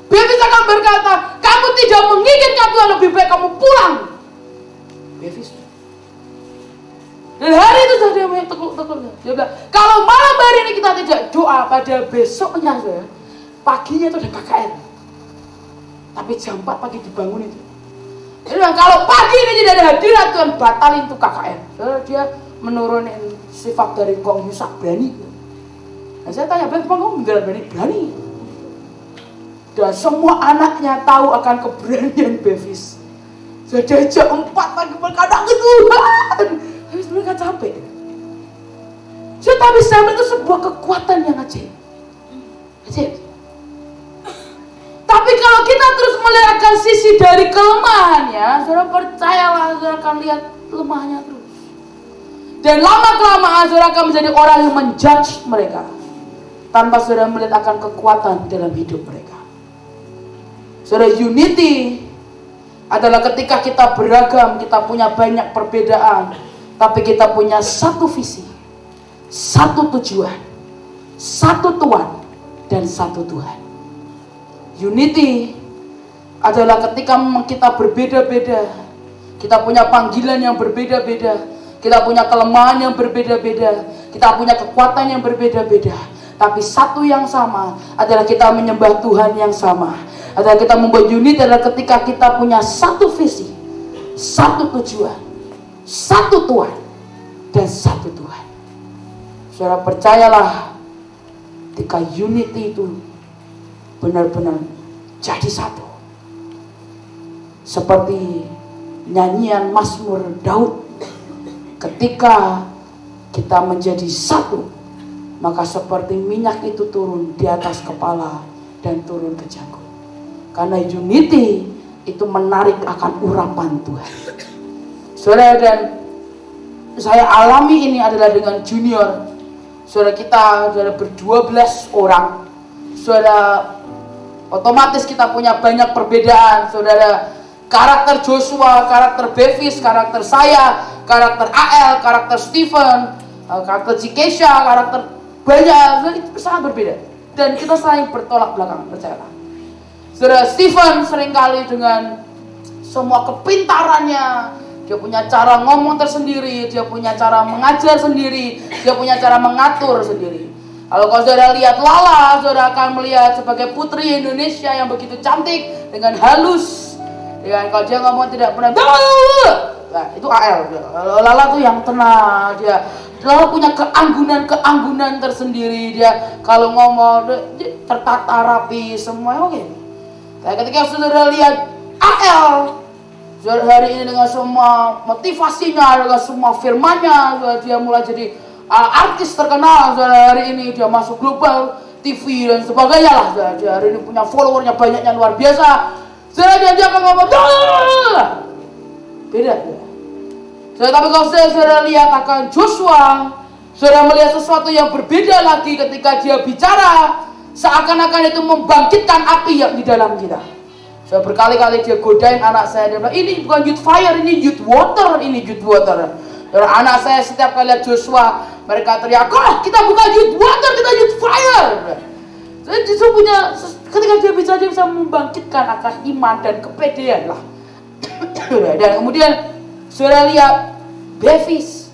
Bevis akan berkata, kamu tidak menginginkan Tuhan, lebih baik kamu pulang. Bevis. Dan hari itu dia tekuk-tekuk. Dia bilang, kalau malam hari ini kita tidak doa, padahal besoknya paginya itu ada KKN. Tapi jam 4 pagi dibangun itu. Dia bilang, kalau pagi ini tidak ada hadirat Tuhan, batalin tuh KKN. Dia menurunin sifat dari Kong Yusak, berani. Dan saya tanya, Bevis, kamu beneran berani? Berani. Dan semua anaknya tahu akan keberanian Bevis. Jadi jam 4 pagi berkadang ke Tuhan. Habis mereka capek. Tapi saya itu sebuah kekuatan yang ajaib. Tapi kalau kita terus melihatkan sisi dari kelemahannya, saudara percayalah, saudara akan lihat lemahnya terus. Dan lama-kelamaan saudara akan menjadi orang yang menjudge mereka, tanpa saudara melihat akan kekuatan dalam hidup mereka. Saudara, unity adalah ketika kita beragam, kita punya banyak perbedaan, tapi kita punya satu visi, satu tujuan, satu Tuhan, dan satu Tuhan. Unity adalah ketika kita berbeda-beda, kita punya panggilan yang berbeda-beda, kita punya kelemahan yang berbeda-beda, kita punya kekuatan yang berbeda-beda, tapi satu yang sama adalah kita menyembah Tuhan yang sama. Adalah kita membuat unit adalah ketika kita punya satu visi, satu tujuan, satu Tuhan, dan satu Tuhan. Saudara percayalah, ketika unity itu benar-benar jadi satu, seperti nyanyian Mazmur Daud, ketika kita menjadi satu, maka seperti minyak itu turun di atas kepala dan turun ke janggut. Karena unity itu menarik akan urapan Tuhan. Saudara, dan saya alami ini adalah dengan junior. Saudara, kita saudara ber-12 orang. Saudara, otomatis kita punya banyak perbedaan. Saudara, karakter Joshua, karakter Bevis, karakter saya, karakter AL, karakter Stephen, karakter Cikesha, karakter banyak, itu sangat berbeda. Dan kita saling bertolak belakang, percayalah. Saudara, Stephen seringkali dengan semua kepintarannya, dia punya cara ngomong tersendiri, dia punya cara mengajar sendiri, dia punya cara mengatur sendiri. Kalau kau saudara lihat Lala, saudara akan melihat sebagai putri Indonesia yang begitu cantik, dengan halus, dengan kalau dia ngomong tidak pernah, nah itu AL. Lala tuh yang tenang, dia Lalu punya keanggunan tersendiri. Dia kalau ngomong tertata rapi semuanya oke. Tapi ketika saudara lihat AL hari ini dengan semua motivasinya, dengan semua firmannya, dia mulai jadi artis terkenal. Hari ini dia masuk global TV dan sebagainya lah. Dia hari ini punya followernya banyaknya luar biasa. Dia akan ngomong beda. Tapi kalau saudara lihat akan Joshua, saudara melihat sesuatu yang berbeda lagi ketika dia bicara, seakan-akan itu membangkitkan api yang di dalam kita. Saya berkali-kali dia godain anak saya, dia bilang, ini bukan youth fire, ini youth water, ini youth water. Dan anak saya setiap kali lihat Joshua, mereka teriak, kita bukan youth water, kita youth fire. Saya justru punya, ketika dia bisa membangkitkan akan iman dan kepedean lah. Dan kemudian saudara lihat Bevis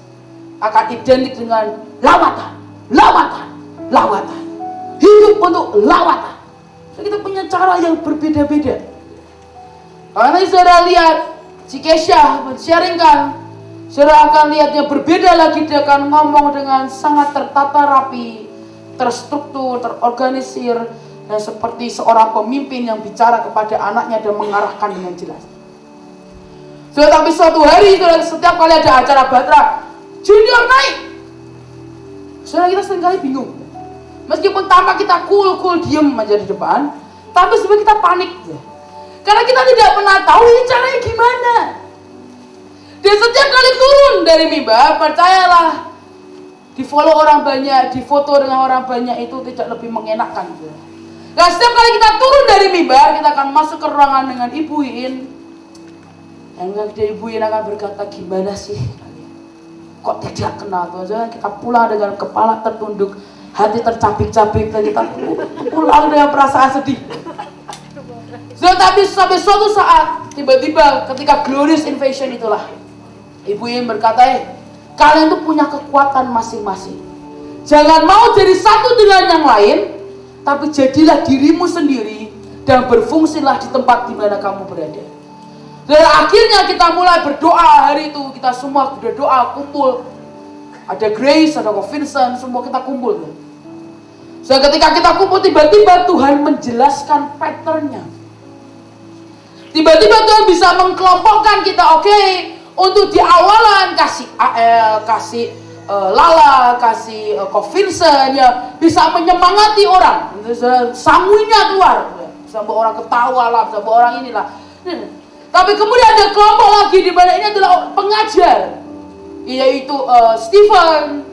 akan identik dengan lawatan. Hidup untuk lawatan. So, kita punya cara yang berbeda-beda. Karena saudara lihat si Kesha men-sharingkan, saudara akan lihat yang berbeda lagi. Dia akan ngomong dengan sangat tertata rapi, terstruktur, terorganisir, dan seperti seorang pemimpin yang bicara kepada anaknya dan mengarahkan dengan jelas. Tapi suatu hari, setiap kali ada acara Batra, junior naik. Kita seringkali bingung. Meskipun tampak kita cool diem aja di depan, tapi sebenarnya kita panik. Karena kita tidak pernah tahu ini caranya gimana. Dan setiap kali turun dari mimbar, percayalah, di follow orang banyak, di foto dengan orang banyak itu tidak lebih mengenakan. Nah, setiap kali kita turun dari mimbar, kita akan masuk ke ruangan dengan Ibu Iin. Yang Ibu Iin akan berkata, gimana sih? Kok tidak kenal? Tuh, kita pulang dengan kepala tertunduk, hati tercapik-capik, dan kita pulang dengan perasaan sedih. Tapi sampai suatu saat, tiba-tiba ketika glorious invasion itulah, Ibu Iin berkata, kalian tuh punya kekuatan masing-masing. Jangan mau jadi satu dengan yang lain, tapi jadilah dirimu sendiri dan berfungsilah di tempat di mana kamu berada. Dan akhirnya kita mulai berdoa hari itu. Kita semua berdoa, kumpul. Ada Grace, ada Ko Vincent, semua kita kumpul. So, ketika kita kumpul, tiba-tiba Tuhan menjelaskan patternnya. Tiba-tiba Tuhan bisa mengkelompokkan kita, untuk di awalan kasih AL, kasih Lala, kasih Ko Vincent, ya, bisa menyemangati orang. Sanguinnya keluar. Bisa buat orang ketawa lah, bisa buat orang inilah. Tapi kemudian ada kelompok lagi di mana ini adalah pengajar, yaitu Stephen,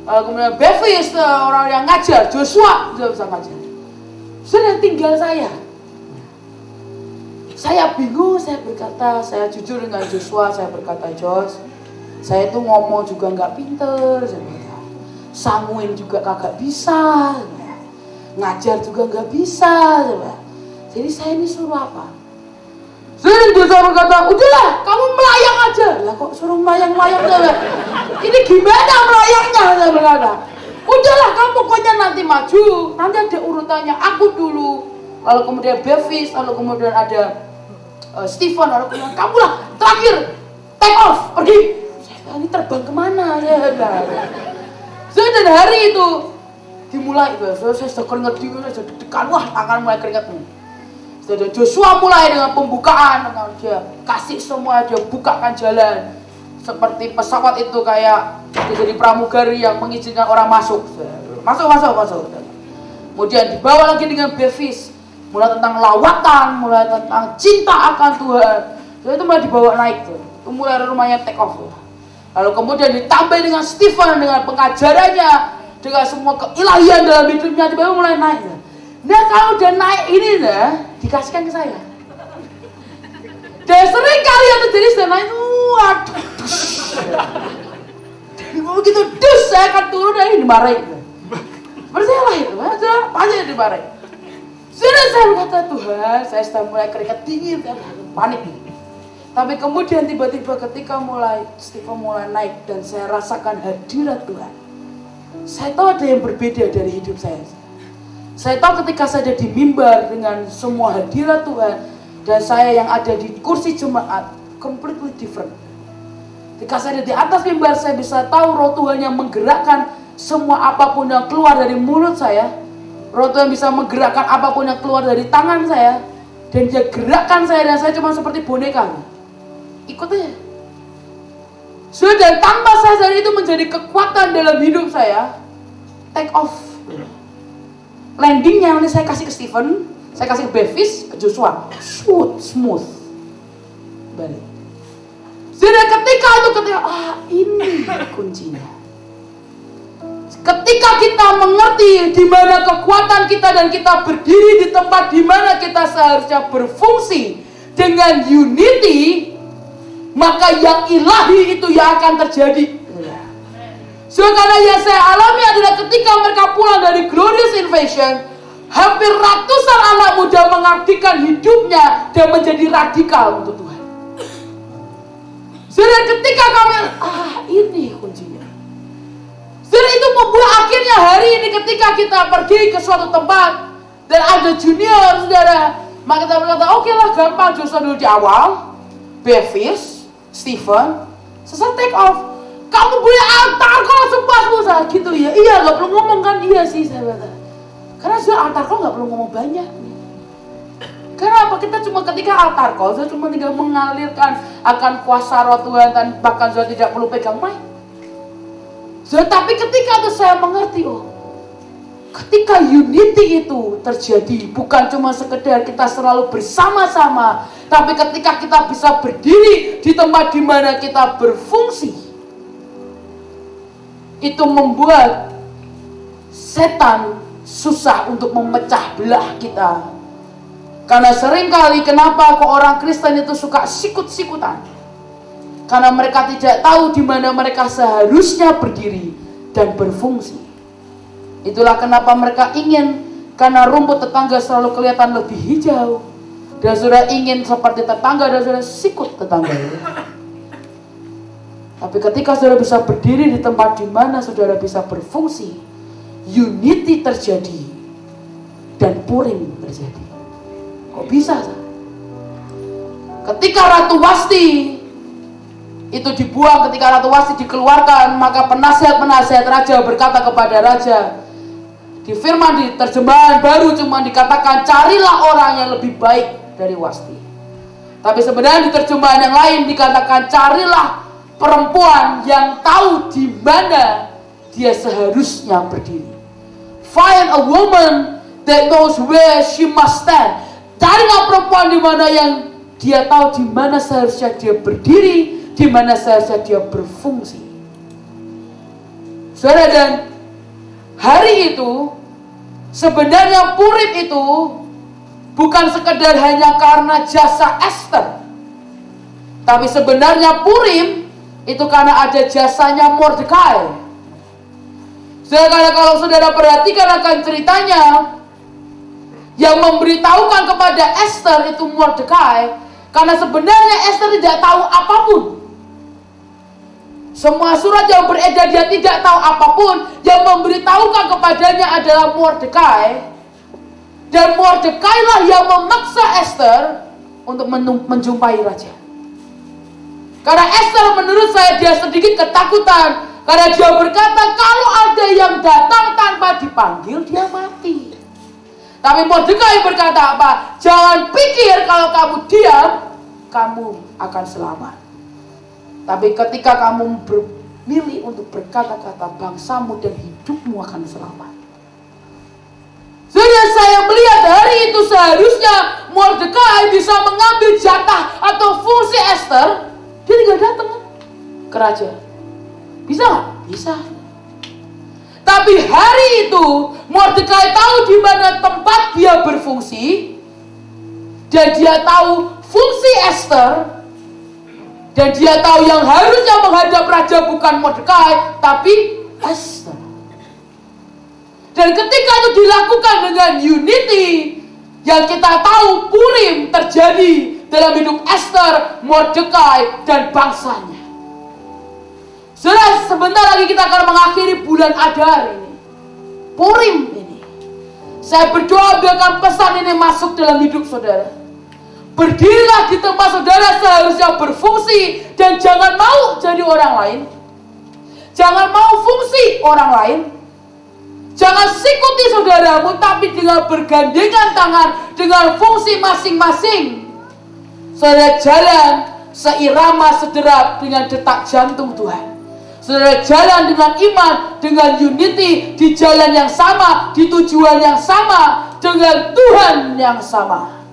kemudian Bevis, orang yang ngajar, Joshua juga bisa ngajar. Sudah tinggal saya. Saya bingung, saya berkata, saya jujur dengan Joshua, saya berkata, Josh, saya itu ngomong juga nggak pinter, sanguin juga kagak bisa, ngajar juga nggak bisa, jadi saya ini suruh apa? Jadi dia berkata, udahlah kamu melayang aja. Lah kok suruh melayang-layang aja? Ini gimana melayangnya? Saya berkata, udahlah kamu pokoknya nanti maju. Nanti ada urutannya, aku dulu, lalu kemudian Bevis, lalu kemudian ada Stephen, lalu kemudian kamulah terakhir, take off, pergi. Saya ini terbang kemana ya? Dan hari itu dimulai, saya sudah keringat dingin, saya deg-degan, wah tangan mulai keringat. Dan Joshua mulai dengan pembukaan, dengan dia kasih semua, dia bukakan jalan seperti pesawat itu kayak jadi pramugari yang mengizinkan orang masuk. Kemudian dibawa lagi dengan Bevis, mulai tentang lawatan, mulai tentang cinta akan Tuhan. Jadi itu mulai dibawa naik tuh, itu mulai rumahnya take off tuh. Lalu kemudian ditambah dengan Stephen, dengan pengajarannya, dengan semua keilahian dalam hidupnya, tiba-tiba mulai naik. Nah kalau udah naik ini dikasihkan ke saya. Dan sering kali yang terjadi sudah naik, waduh, dan begitu dus saya akan turun dan dimarahin. Bersalah itu, pasti dimarahin. Sudah saya berkata, Tuhan, saya sudah mulai keringat dingin, panik. Tapi kemudian tiba-tiba ketika Stephen mulai naik dan saya rasakan hadirat Tuhan, saya tahu ada yang berbeda dari hidup saya. Saya tahu ketika saya ada di mimbar dengan semua hadirat Tuhan dan saya yang ada di kursi jemaat completely different. Ketika saya di atas mimbar, saya bisa tahu roh Tuhan yang menggerakkan semua apapun yang keluar dari mulut saya. Roh Tuhan bisa menggerakkan apapun yang keluar dari tangan saya. Dan dia gerakkan saya, dan saya cuma seperti boneka. Ikut aja. Sudah, dan tanpa saya sadar itu menjadi kekuatan dalam hidup saya. Take off. Landingnya nanti saya kasih ke Stephen, saya kasih ke Bevis, ke Joshua. Smooth. Balik. Sudah, ketika ini kuncinya. Ketika kita mengerti di mana kekuatan kita dan kita berdiri di tempat di mana kita seharusnya berfungsi dengan unity, maka yang ilahi itu yang akan terjadi. So, karena yang saya alami adalah ketika mereka pulang dari Glorious Invasion, hampir ratusan anak muda mengabdikan hidupnya dan menjadi radikal untuk Tuhan. So, dan ketika kami, ini kuncinya. Dan itu membuat akhirnya hari ini ketika kita pergi ke suatu tempat dan ada junior, saudara, maka kita berkata, oke lah, gampang, Joshua dulu di awal, Bevis, Stephen, selesai take off. Kamu punya altar kok sepuasmu, gitu ya. Iya, gak perlu ngomong kan? Iya sih, saya kata. Karena sudah altar kok gak perlu ngomong banyak. Karena apa? Kita cuma ketika altar kok, saya cuma tinggal mengalirkan akan kuasa roh Tuhan dan bahkan sudah tidak perlu pegang mic. Tapi ketika itu saya mengerti, ketika unity itu terjadi, bukan cuma sekedar kita selalu bersama-sama, tapi ketika kita bisa berdiri di tempat di mana kita berfungsi, itu membuat setan susah untuk memecah belah kita. Karena seringkali kenapa kok orang Kristen itu suka sikut-sikutan? Karena mereka tidak tahu di mana mereka seharusnya berdiri dan berfungsi. Itulah kenapa mereka ingin, karena rumput tetangga selalu kelihatan lebih hijau, dan saudara ingin seperti tetangga dan saudara sikut tetangga itu. Tapi ketika saudara bisa berdiri di tempat di mana saudara bisa berfungsi, unity terjadi dan Purim terjadi. Kok bisa? Ketika Ratu Wasti itu dibuang, ketika Ratu Wasti dikeluarkan, maka penasihat-penasihat raja berkata kepada raja, di firman di terjemahan baru cuma dikatakan carilah orang yang lebih baik dari Wasti. Tapi sebenarnya di terjemahan yang lain dikatakan carilah perempuan yang tahu di mana dia seharusnya berdiri. Find a woman that knows where she must stand. Carilah perempuan di mana yang dia tahu di mana seharusnya dia berdiri, di mana seharusnya dia berfungsi. Saudara, dan hari itu sebenarnya Purim itu bukan sekedar hanya karena jasa Esther, tapi sebenarnya Purim itu karena ada jasanya Mordekai. Saudara, kalau saudara perhatikan akan ceritanya, yang memberitahukan kepada Esther itu Mordekai, karena sebenarnya Esther tidak tahu apapun. Semua surat yang beredar dia tidak tahu apapun. Yang memberitahukan kepadanya adalah Mordekai. Dan Mordekai lah yang memaksa Esther untuk menjumpai raja. Karena Esther menurut saya dia sedikit ketakutan. Karena dia berkata kalau ada yang datang tanpa dipanggil dia mati. Tapi Mordekai berkata apa? Jangan pikir kalau kamu diam kamu akan selamat. Tapi ketika kamu memilih untuk berkata-kata, bangsamu dan hidupmu akan selamat. Jadi saya melihat hari itu seharusnya Mordekai bisa mengambil jatah atau fungsi Esther. Dia tinggal datang ke raja. Bisa nggak? Bisa. Tapi hari itu Mordekai tahu di mana tempat dia berfungsi, dan dia tahu fungsi Esther. Dan dia tahu yang harusnya menghadap raja bukan Mordekai, tapi Esther. Dan ketika itu dilakukan dengan unity, yang kita tahu Purim terjadi dalam hidup Esther, Mordekai, dan bangsanya. Saudara, sebentar lagi kita akan mengakhiri bulan Adar ini. Purim ini. Saya berdoa biarkan pesan ini masuk dalam hidup saudara. Berdirilah di tempat saudara seharusnya berfungsi dan jangan mau jadi orang lain. Jangan mau fungsi orang lain. Jangan sikuti saudaramu, tapi dengan bergandengan tangan dengan fungsi masing-masing. Saudara jalan seirama sederap dengan detak jantung Tuhan. Saudara jalan dengan iman, dengan unity, di jalan yang sama, di tujuan yang sama, dengan Tuhan yang sama.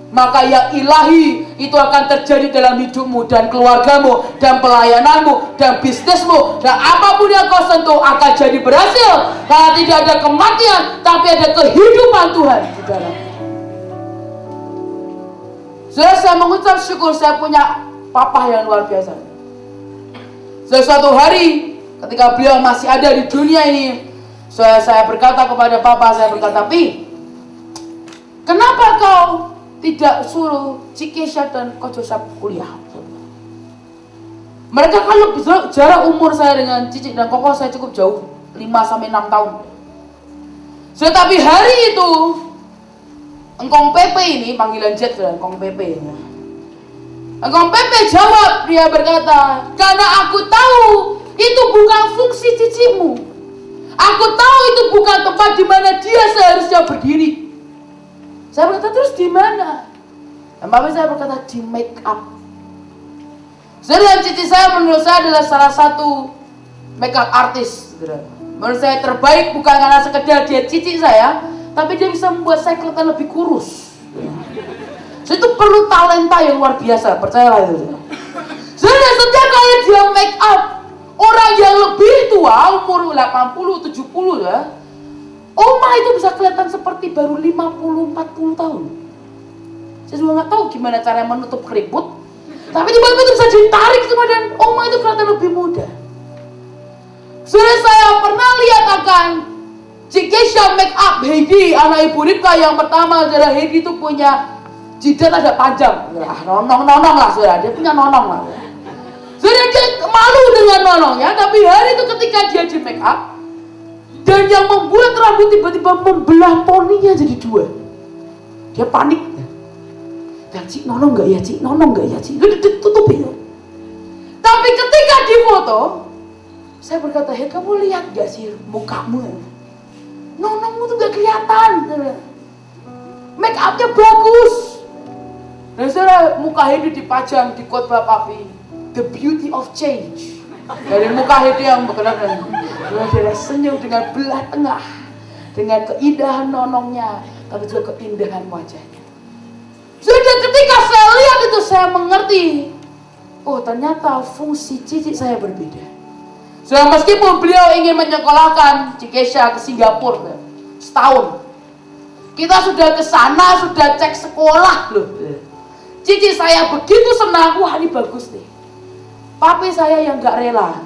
Maka yang ilahi itu akan terjadi dalam hidupmu dan keluargamu dan pelayananmu dan bisnismu, dan apapun yang kau sentuh akan jadi berhasil, karena tidak ada kematian tapi ada kehidupan Tuhan di dalamnya. Saya mengucap syukur saya punya papa yang luar biasa. Suatu hari ketika beliau masih ada di dunia ini, saya berkata kepada papa, saya berkata, "Pi, kenapa kau tidak suruh Cikesha dan Ko Joseph kuliah?" Mereka kan lebih jarak umur saya dengan Cici dan Koko saya cukup jauh, 5-6 tahun. Tapi hari itu Engkong Pepe ini, panggilan Jet sudah, Engkong Pepe. Engkong Pepe jawab, dia berkata, "Karena aku tahu itu bukan fungsi cicimu. Aku tahu itu bukan tempat di mana dia seharusnya berdiri." Saya berkata, "Terus di mana?" Dan bapak saya berkata, "Di make up." Dan cici saya menurut saya adalah salah satu make up artis. Menurut saya terbaik bukan karena sekedar dia cici saya, tapi dia bisa membuat saya kelihatan lebih kurus. Itu perlu talenta yang luar biasa, percayalah itu. Jadi setiap kali dia make up orang yang lebih tua, umur 80-70 ya, Oma itu bisa kelihatan seperti baru 50-40 tahun. Saya juga nggak tahu gimana cara menutup keriput, tapi tiba-tiba itu bisa ditarik semua dan Oma itu kelihatan lebih muda. Sudah saya pernah lihat akan Cikesha make up Heidi, anak ibu Ripka yang pertama adalah Heidi itu punya jidat agak panjang, nonong lah sudah, dia punya nonong lah. Sudah dia malu dengan nonongnya, tapi hari itu ketika dia di make up, dan yang membuat rambut tiba-tiba membelah poninya jadi dua. Dia panik. Dan Cik, nonong gak ya Cik? Nonong gak ya Cik? Udah ditutupin. Tapi ketika di foto, saya berkata, "Hei, kamu lihat gak sih mukamu? Nonongmu tuh gak kelihatan. Make upnya bagus." Dan saya muka Heidi dipajang di khotbah Papi, "The beauty of change." Dari muka Heidi yang berkenan dengan senyum, dengan belah tengah, dengan keindahan nonongnya, tapi juga keindahan wajahnya. Sudah ketika saya lihat itu saya mengerti, oh ternyata fungsi cici saya berbeda. Sudah meskipun beliau ingin menyekolahkan Cikesha ke Singapura setahun, kita sudah ke sana, sudah cek sekolah loh. Cici saya begitu senang, wah ini bagus nih. Papi saya yang gak rela.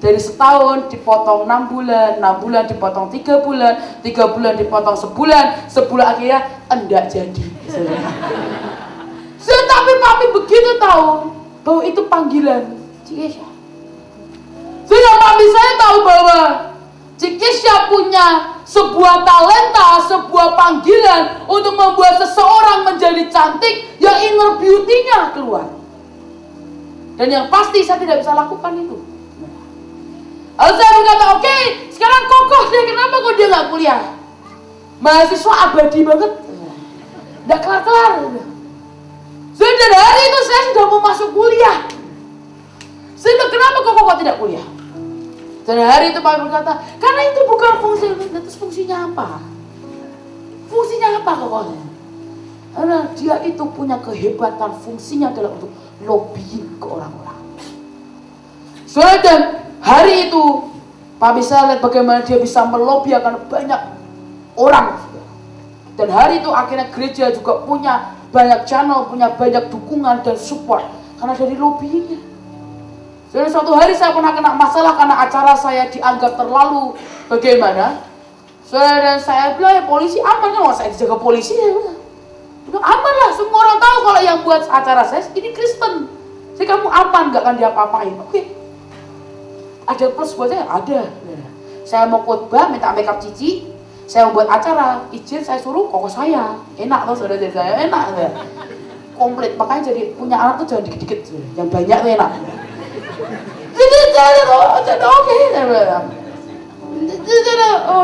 Dari setahun dipotong 6 bulan, 6 bulan dipotong 3 bulan, 3 bulan dipotong sebulan, sebulan akhirnya enggak jadi. Tapi papi begitu tahu bahwa itu panggilan Cikesha. Sehingga papi saya tahu bahwa Cikesha punya sebuah talenta, sebuah panggilan untuk membuat seseorang menjadi cantik yang inner beauty-nya keluar. Dan yang pasti saya tidak bisa lakukan itu. Lalu saya berkata, "Oke, sekarang Kokoh deh, kenapa kok dia nggak kuliah? Mahasiswa abadi banget, nggak kelar-kelar." Jadi dari hari itu saya sudah mau masuk kuliah. Sehingga kenapa Kokoh kok tidak kuliah? Dan hari itu Pak berkata, "Karena itu bukan fungsi." Terus fungsinya apa? Fungsinya apa Kokohnya? Karena dia itu punya kehebatan, fungsinya adalah untuk lobbying ke orang-orang. Soalnya dan hari itu Pak bisa lihat bagaimana dia bisa melobi akan banyak orang. Dan hari itu akhirnya gereja juga punya banyak channel, punya banyak dukungan dan support karena dari lobbyingnya. Jadi suatu hari saya pernah kena masalah karena acara saya dianggap terlalu bagaimana. Dan saya bilang, "Ya polisi aman kan, saya dijaga polisi ya." Bilang, "Aman lah, semua orang tahu kalau yang buat acara saya ini Kristen. Jadi kamu aman, gak akan diapa-apain." Oke. Ada plus buat saya? Ada. Saya mau khotbah, minta makeup Cici. Saya buat acara, izin saya suruh koko saya. Enak tuh saudara, jadi saya enak ya. Komplit, makanya jadi punya anak tuh jangan dikit-dikit, yang banyak tuh enak. Jadi oke,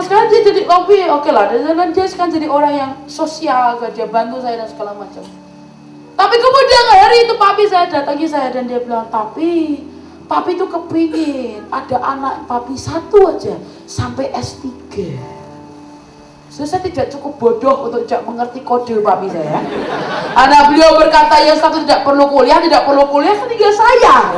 sekarang dia jadi oke lah, dan dia sekarang jadi orang yang sosial, dia bantu saya dan segala macam. Tapi kemudian hari itu papi saya datangi saya dan dia bilang, papi tuh kepingin ada anak papi satu aja sampai S3. Saya tidak cukup bodoh untuk tidak mengerti kode papi saya. Anak beliau berkata yang satu tidak perlu kuliah kan tinggal saya.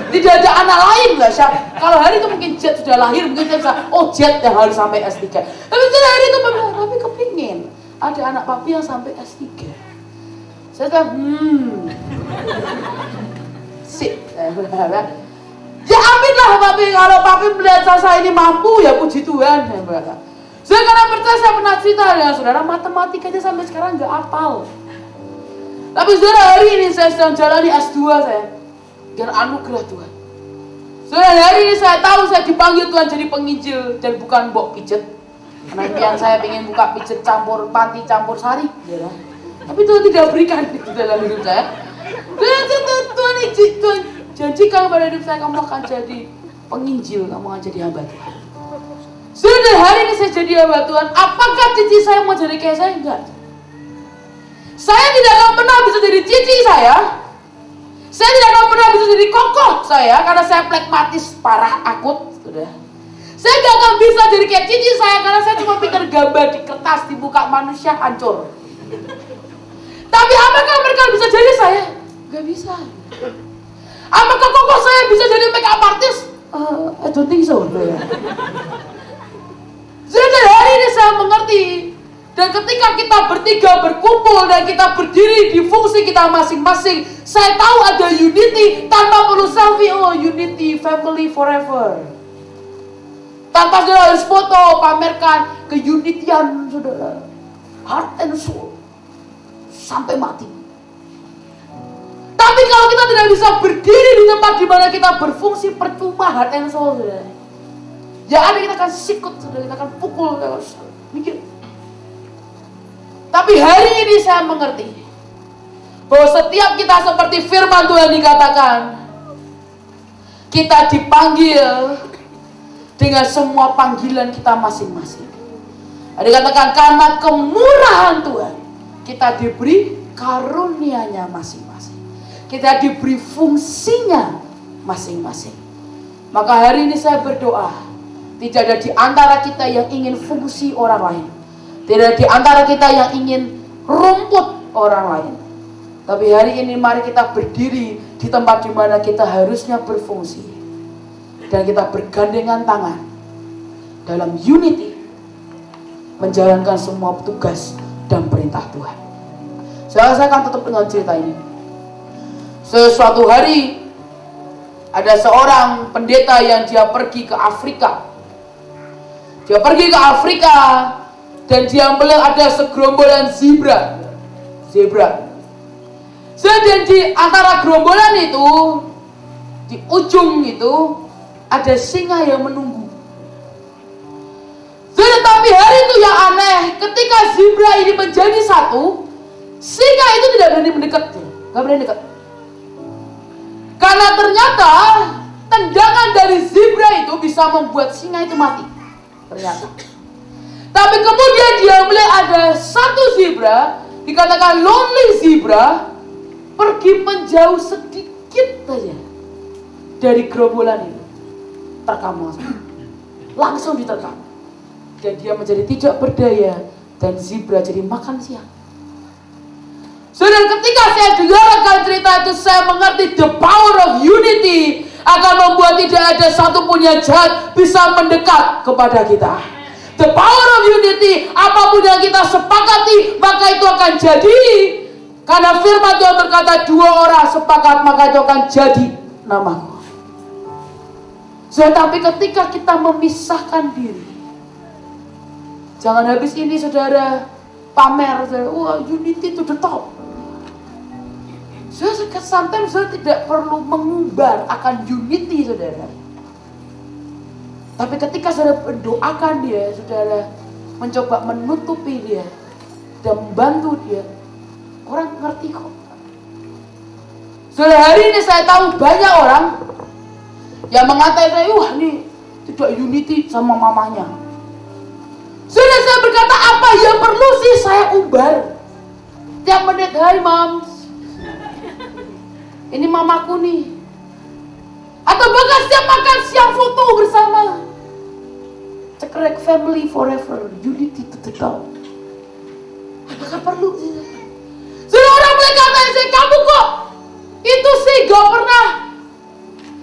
Tidak ada anak lain lah. Kalau hari itu mungkin Jet sudah lahir, mungkin saya bisa, Jet yang harus sampai S3. Tapi setelah hari itu papi kepingin ada anak papi yang sampai S3. Saya bilang, sip. Ya amin lah papi, kalau papi melihat saya ini mampu ya puji Tuhan. Saya karena percaya, saya pernah cerita ya saudara, matematikanya sampai sekarang nggak hafal. Tapi saudara, hari ini saya sedang jalani S2 saya, dengan anugerah Tuhan. Saudara, hari ini saya tahu saya dipanggil Tuhan jadi penginjil dan bukan mbok pijet. Karena impian saya pengen buka pijet campur panti campur sari, saudara. Tapi Tuhan tidak berikan di dalam hidup saya. Tuhan janjikan pada hidup saya, kamu akan jadi penginjil, kamu akan jadi hamba Tuhan. Sudah hari ini saya jadi hamba Tuhan. Apakah cici saya mau jadi kayak saya? Enggak. Saya tidak akan pernah bisa jadi cici saya. Saya tidak akan pernah bisa jadi kokok saya karena saya plekmatis parah akut. Sudah. Saya tidak akan bisa jadi kayak cici saya karena saya cuma pikir gambar di kertas di muka manusia hancur. Tapi apakah mereka bisa jadi saya? Gak bisa. Apakah kokok saya bisa jadi makeup artist? I don't think so. Jadi hari ini saya mengerti. Dan ketika kita bertiga berkumpul dan kita berdiri di fungsi kita masing-masing, saya tahu ada unity tanpa perlu selfie. Oh, unity, family forever. Tanpa saudara harus foto, pamerkan keunitian saudara, heart and soul sampai mati. Tapi kalau kita tidak bisa berdiri di tempat di mana kita berfungsi, percuma heart and soul saudara. Ya ada kita akan sikut, kita akan pukul, kita akan mikir. Tapi hari ini saya mengerti bahwa setiap kita seperti firman Tuhan dikatakan, kita dipanggil dengan semua panggilan kita masing-masing. Ada dikatakan karena kemurahan Tuhan, kita diberi karunia-Nya masing-masing. Kita diberi fungsinya masing-masing. Maka hari ini saya berdoa, tidak ada di antara kita yang ingin fungsi orang lain. Tidak ada di antara kita yang ingin rumput orang lain. Tapi hari ini mari kita berdiri di tempat di mana kita harusnya berfungsi. Dan kita bergandengan tangan dalam unity menjalankan semua tugas dan perintah Tuhan. Saya akan tutup dengan cerita ini. Suatu hari ada seorang pendeta yang dia pergi ke Afrika. Dia pergi ke Afrika dan dia melihat ada segerombolan zebra. Dan di antara gerombolan itu, di ujung itu ada singa yang menunggu. Tetapi hari itu yang aneh, ketika zebra ini menjadi satu, singa itu tidak berani mendekat, nggak berani dekat. Karena ternyata tendangan dari zebra itu bisa membuat singa itu mati. Ternyata. Tapi kemudian dia melihat ada satu zebra, dikatakan lonely zebra, pergi menjauh sedikit saja dari gerombolan itu. Terkam langsung diterkam. Dan dia menjadi tidak berdaya dan zebra jadi makan siang. Saudara, ketika saya dengarkan cerita itu, saya mengerti the power of unity akan membuat tidak ada satupun yang jahat bisa mendekat kepada kita. The power of unity, apapun yang kita sepakati, maka itu akan jadi. Karena firman Tuhan berkata, 2 orang sepakat, maka itu akan jadi namaku. Tapi ketika kita memisahkan diri, jangan habis ini saudara pamer, saudara, wah unity to the top. Sometimes saya tidak perlu mengumbar akan unity saudara. Tapi ketika saudara mendoakan dia, saudara, mencoba menutupi dia dan membantu dia, orang ngerti kok. Sudah hari ini saya tahu banyak orang yang mengatakan, wah ini tidak unity sama mamanya. Sudah saya berkata, apa yang perlu sih saya umbar tiap menit, hai moms, ini mamaku nih. Atau bahkan setiap makan siang foto bersama. Cekrek family forever, unity to the top. Apakah perlu? Sudah orang mulai katain saya, kamu kok itu sih gak pernah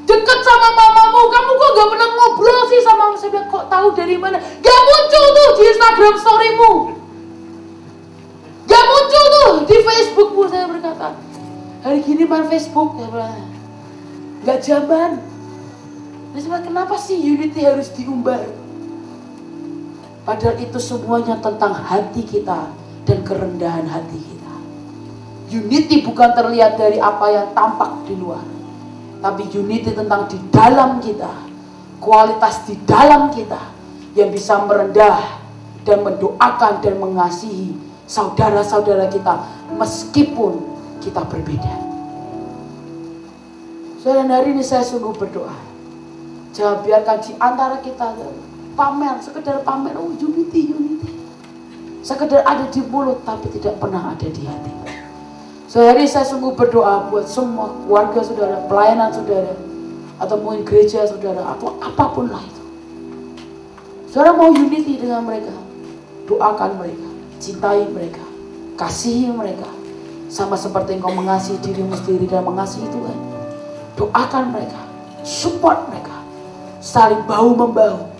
deket sama mamamu, kamu kok gak pernah ngobrol sih sama mamamu. Saya bilang, kok tahu dari mana? Gak muncul tuh di Instagram storymu, gak muncul tuh di Facebookmu. Saya berkata, hari gini main Facebook, ya bilang, gak zaman. Nah, kenapa sih unity harus diumbar? Padahal itu semuanya tentang hati kita dan kerendahan hati kita. Unity bukan terlihat dari apa yang tampak di luar, tapi unity tentang di dalam kita, kualitas di dalam kita yang bisa merendah dan mendoakan dan mengasihi saudara-saudara kita meskipun kita berbeda. Saudara, hari ini saya sungguh berdoa, jangan biarkan di antara kita pamer, sekedar pamer, oh unity, sekedar ada di mulut tapi tidak pernah ada di hati. Sehari saya sungguh berdoa buat semua keluarga saudara, pelayanan saudara, atau mungkin gereja saudara, atau apapun lah itu. Saudara mau unity dengan mereka, doakan mereka, cintai mereka, kasihi mereka, sama seperti engkau mengasihi dirimu sendiri dan mengasihi Tuhan. Doakan mereka, support mereka, saling bahu-membahu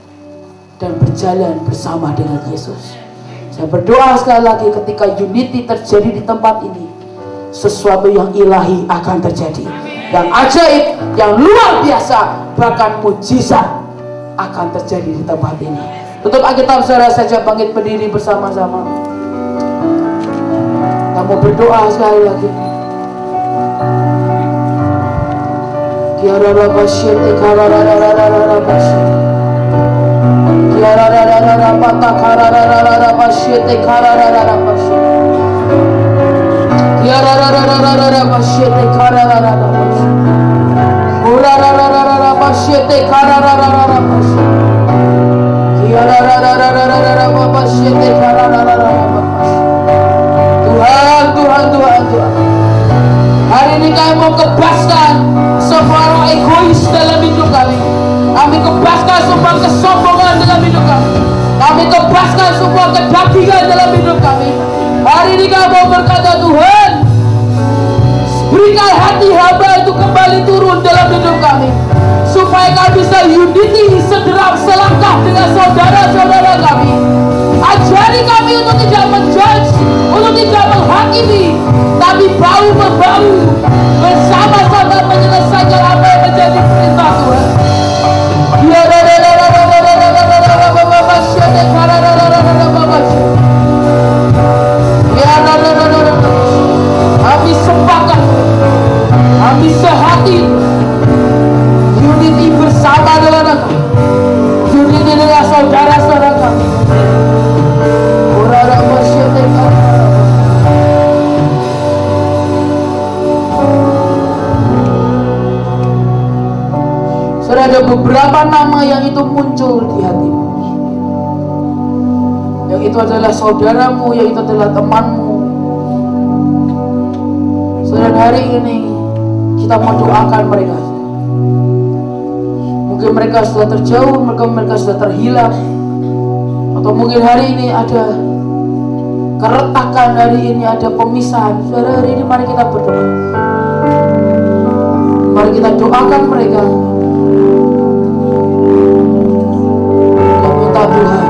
dan berjalan bersama dengan Yesus. Saya berdoa sekali lagi, ketika unity terjadi di tempat ini, sesuatu yang ilahi akan terjadi, yang ajaib, yang luar biasa, bahkan mujizat akan terjadi di tempat ini. Tutup Alkitab saudara saja, bangkit berdiri bersama-sama. Kita mau berdoa sekali lagi. Tuhan. Hari ini kami mau kebaskan semua egois dalam hidup kami. Kami kebaskan semua kesombongan dalam hidup kami. Kami kebaskan semua kedagingan dalam hidup kami. Hari ini kami mau berkata, Tuhan, berikan hati hamba itu kembali turun dalam hidup kami, supaya kami bisa unity, selangkah dengan saudara-saudara kami. Ajari kami untuk tidak menjudge, untuk tidak menghakimi, tapi bahu-membahu bersama-sama menyelesaikan apa yang menjadi perintah Tuhan. Kami sepakat, kami sehati, unity bersama dengan Engkau, unity dengan saudara-saudara kami. Sudah ada beberapa nama yang itu muncul di hatimu, yang itu adalah saudaramu, yang itu adalah temanmu. Saudara, hari ini kita mau doakan mereka. Mungkin mereka sudah terjauh, mereka sudah terhilang, atau mungkin hari ini ada keretakan, hari ini ada pemisahan. Saudara, hari ini mari kita berdoa. Mari kita doakan mereka. Kita minta Tuhan,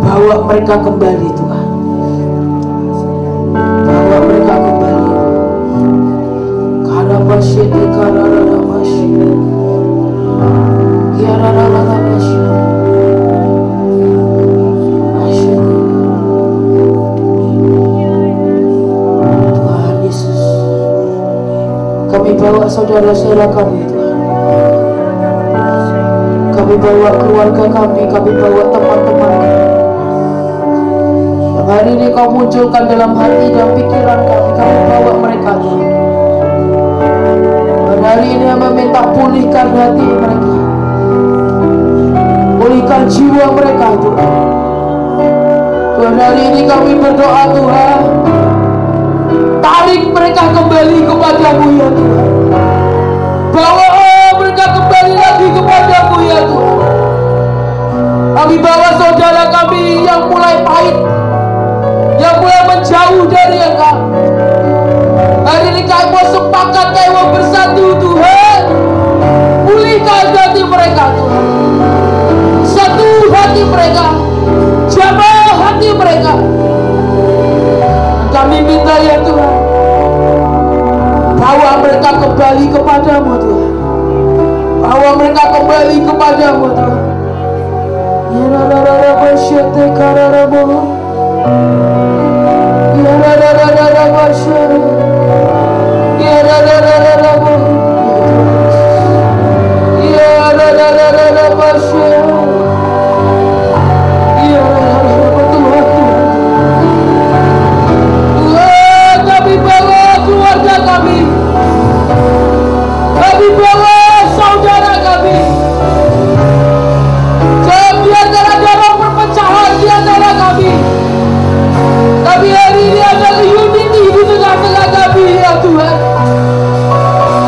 bawa mereka kembali Tuhan. Bawa mereka kembali. Karena basyete karara basyete. Kiarara basyete. Tuhan Yesus, kami bawa saudara-saudara kami Tuhan. Kami bawa keluarga kami bawa teman-teman kami. Hari ini Kau munculkan dalam hati dan pikiran kami, kami bawa mereka Tuhan. Dan hari ini kami minta pulihkan hati mereka, pulihkan jiwa mereka Tuhan. Tuhan, hari ini kami berdoa Tuhan, tarik mereka kembali kepadamu ya Tuhan. Bawa mereka kembali lagi kepadamu ya Tuhan. Kami bawa saudara kami yang mulai pahit, yang mulai menjauh dari Engkau. Hari ini kami mau sepakat, kami mau bersatu Tuhan. Pulihkan hati mereka Tuhan, satu hati mereka, jamah hati mereka. Kami minta ya Tuhan, bawa mereka kembali kepadamu Tuhan. Bawa mereka kembali kepadamu Tuhan. Ya rararara syete kararabo, ya rararara syete, ya rararara bo, ya rararara syete, ya rararara Tuhan. Tuhan, kami bawa keluarga kami, kami bawa saudara kami. Biarkan ada perpecahan di antara kami. Tapi hari ini ada unity di tengah-tengah kami ya Tuhan.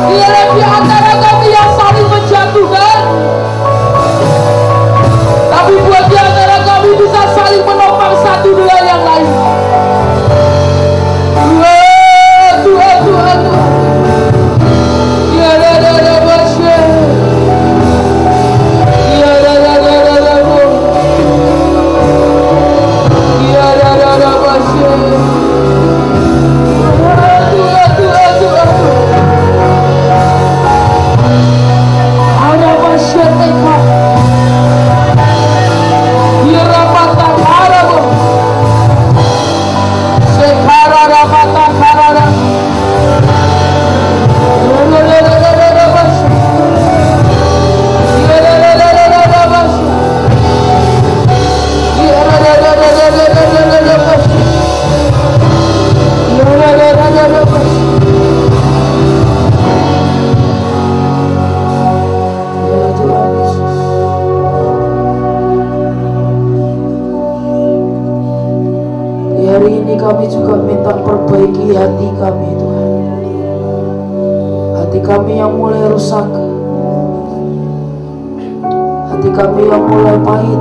Biarlah di antara kami yang saling menjatuhkan, tapi buat di antara kami bisa saling menopang satu dengan yang lain. Tuhan, Tuhan, Tuhan, Tuhan. Ya ada basya. Ya ada basya. Tuhan, Tuhan, Tuhan. Ada basya teka. Ya rapata karabo. Sekara rapata karara. Ya basya. Ya basya. Hari ini kami juga minta perbaiki hati kami Tuhan. Hati kami yang mulai rusak, hati kami yang mulai pahit.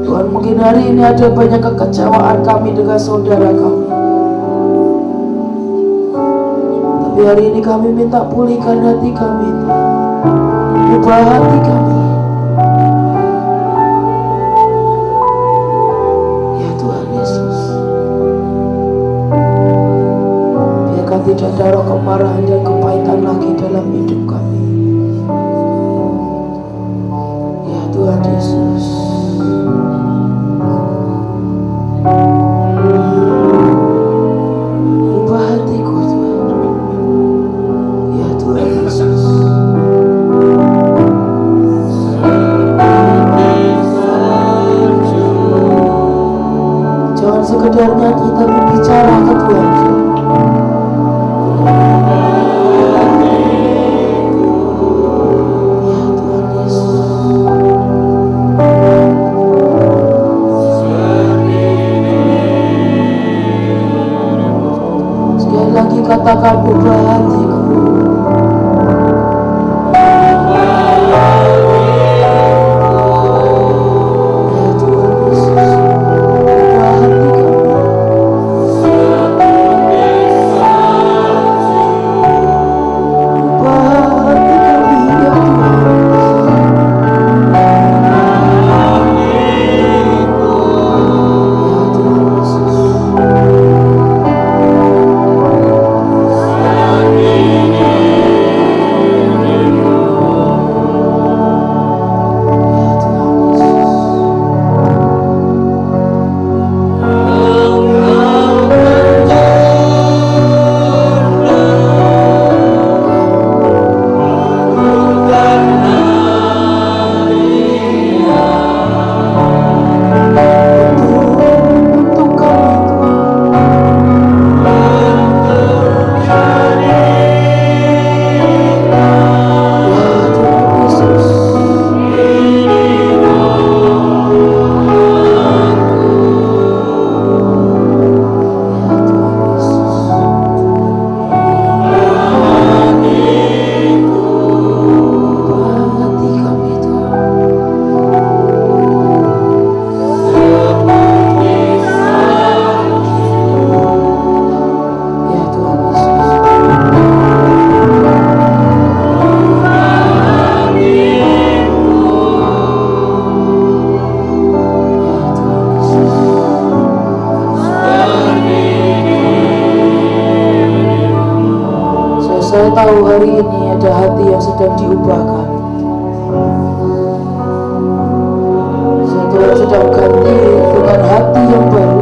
Tuhan, mungkin hari ini ada banyak kekecewaan kami dengan saudara kami. Tapi hari ini kami minta pulihkan hati kami Tuhan. Ubah hati kami. Ya Tuhan Yesus, biarkan tidak ada roh kemarahan dan kepahitan lagi dalam hidup kami. Ya Tuhan Yesus. Ubah hatiku Tuhan. Ya Tuhan Yesus. Jangan sekedar nyanyi, tapi bicara ke Tuhan. Ya Tuhan Yesus. Sekali lagi katakan, ubah hatiku. Amin. tahu hari ini ada hati yang sedang diubahkan. Tuhan sedang ganti dengan hati yang baru.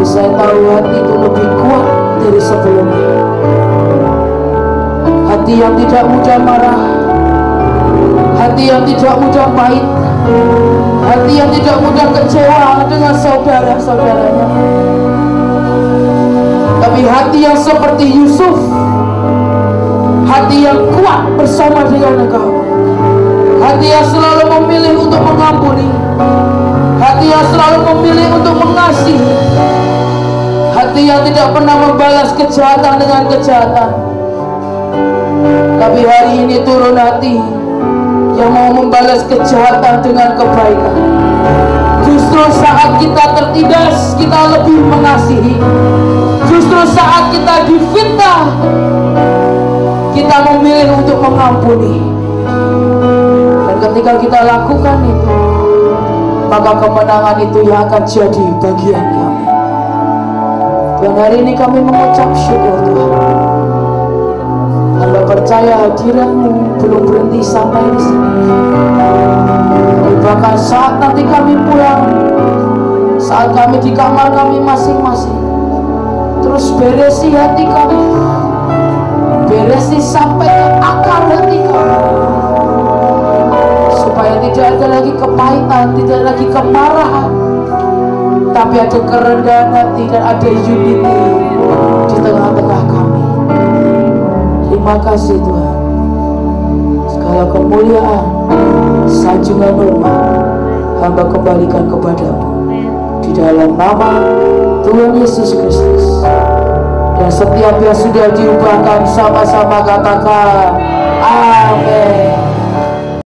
Saya tahu hati itu lebih kuat dari sebelumnya. Hati yang tidak mudah marah, hati yang tidak mudah pahit, hati yang tidak mudah kecewa dengan saudara-saudaranya. Tapi hati yang seperti Yusuf, hati yang kuat bersama dengan Engkau, hati yang selalu memilih untuk mengampuni, hati yang selalu memilih untuk mengasihi, hati yang tidak pernah membalas kejahatan dengan kejahatan. Tapi hari ini turun hati yang mau membalas kejahatan dengan kebaikan. Justru saat kita tertindas, kita lebih mengasihi. Justru saat kita difitnah, kita memilih untuk mengampuni. Dan ketika kita lakukan itu, maka kemenangan itu yang akan jadi bagian kami. Dan hari ini kami mengucap syukur Tuhan. Hamba percaya hadirat-Mu belum berhenti sampai di sini. Bahkan saat nanti kami pulang, saat kami di kamar kami masing-masing, terus beresi hati kami, beresi sampai ke akar hati kami, supaya tidak ada lagi kepahitan, tidak lagi kemarahan, tapi ada kerendahan hati dan ada unity di tengah-tengah kami. Terima kasih Tuhan. Segala kemuliaan, sanjungan hormat hamba kembalikan kepadamu di dalam nama Tuhan Yesus Kristus. Dan setiap yang sudah diubahkan sama-sama katakan amin.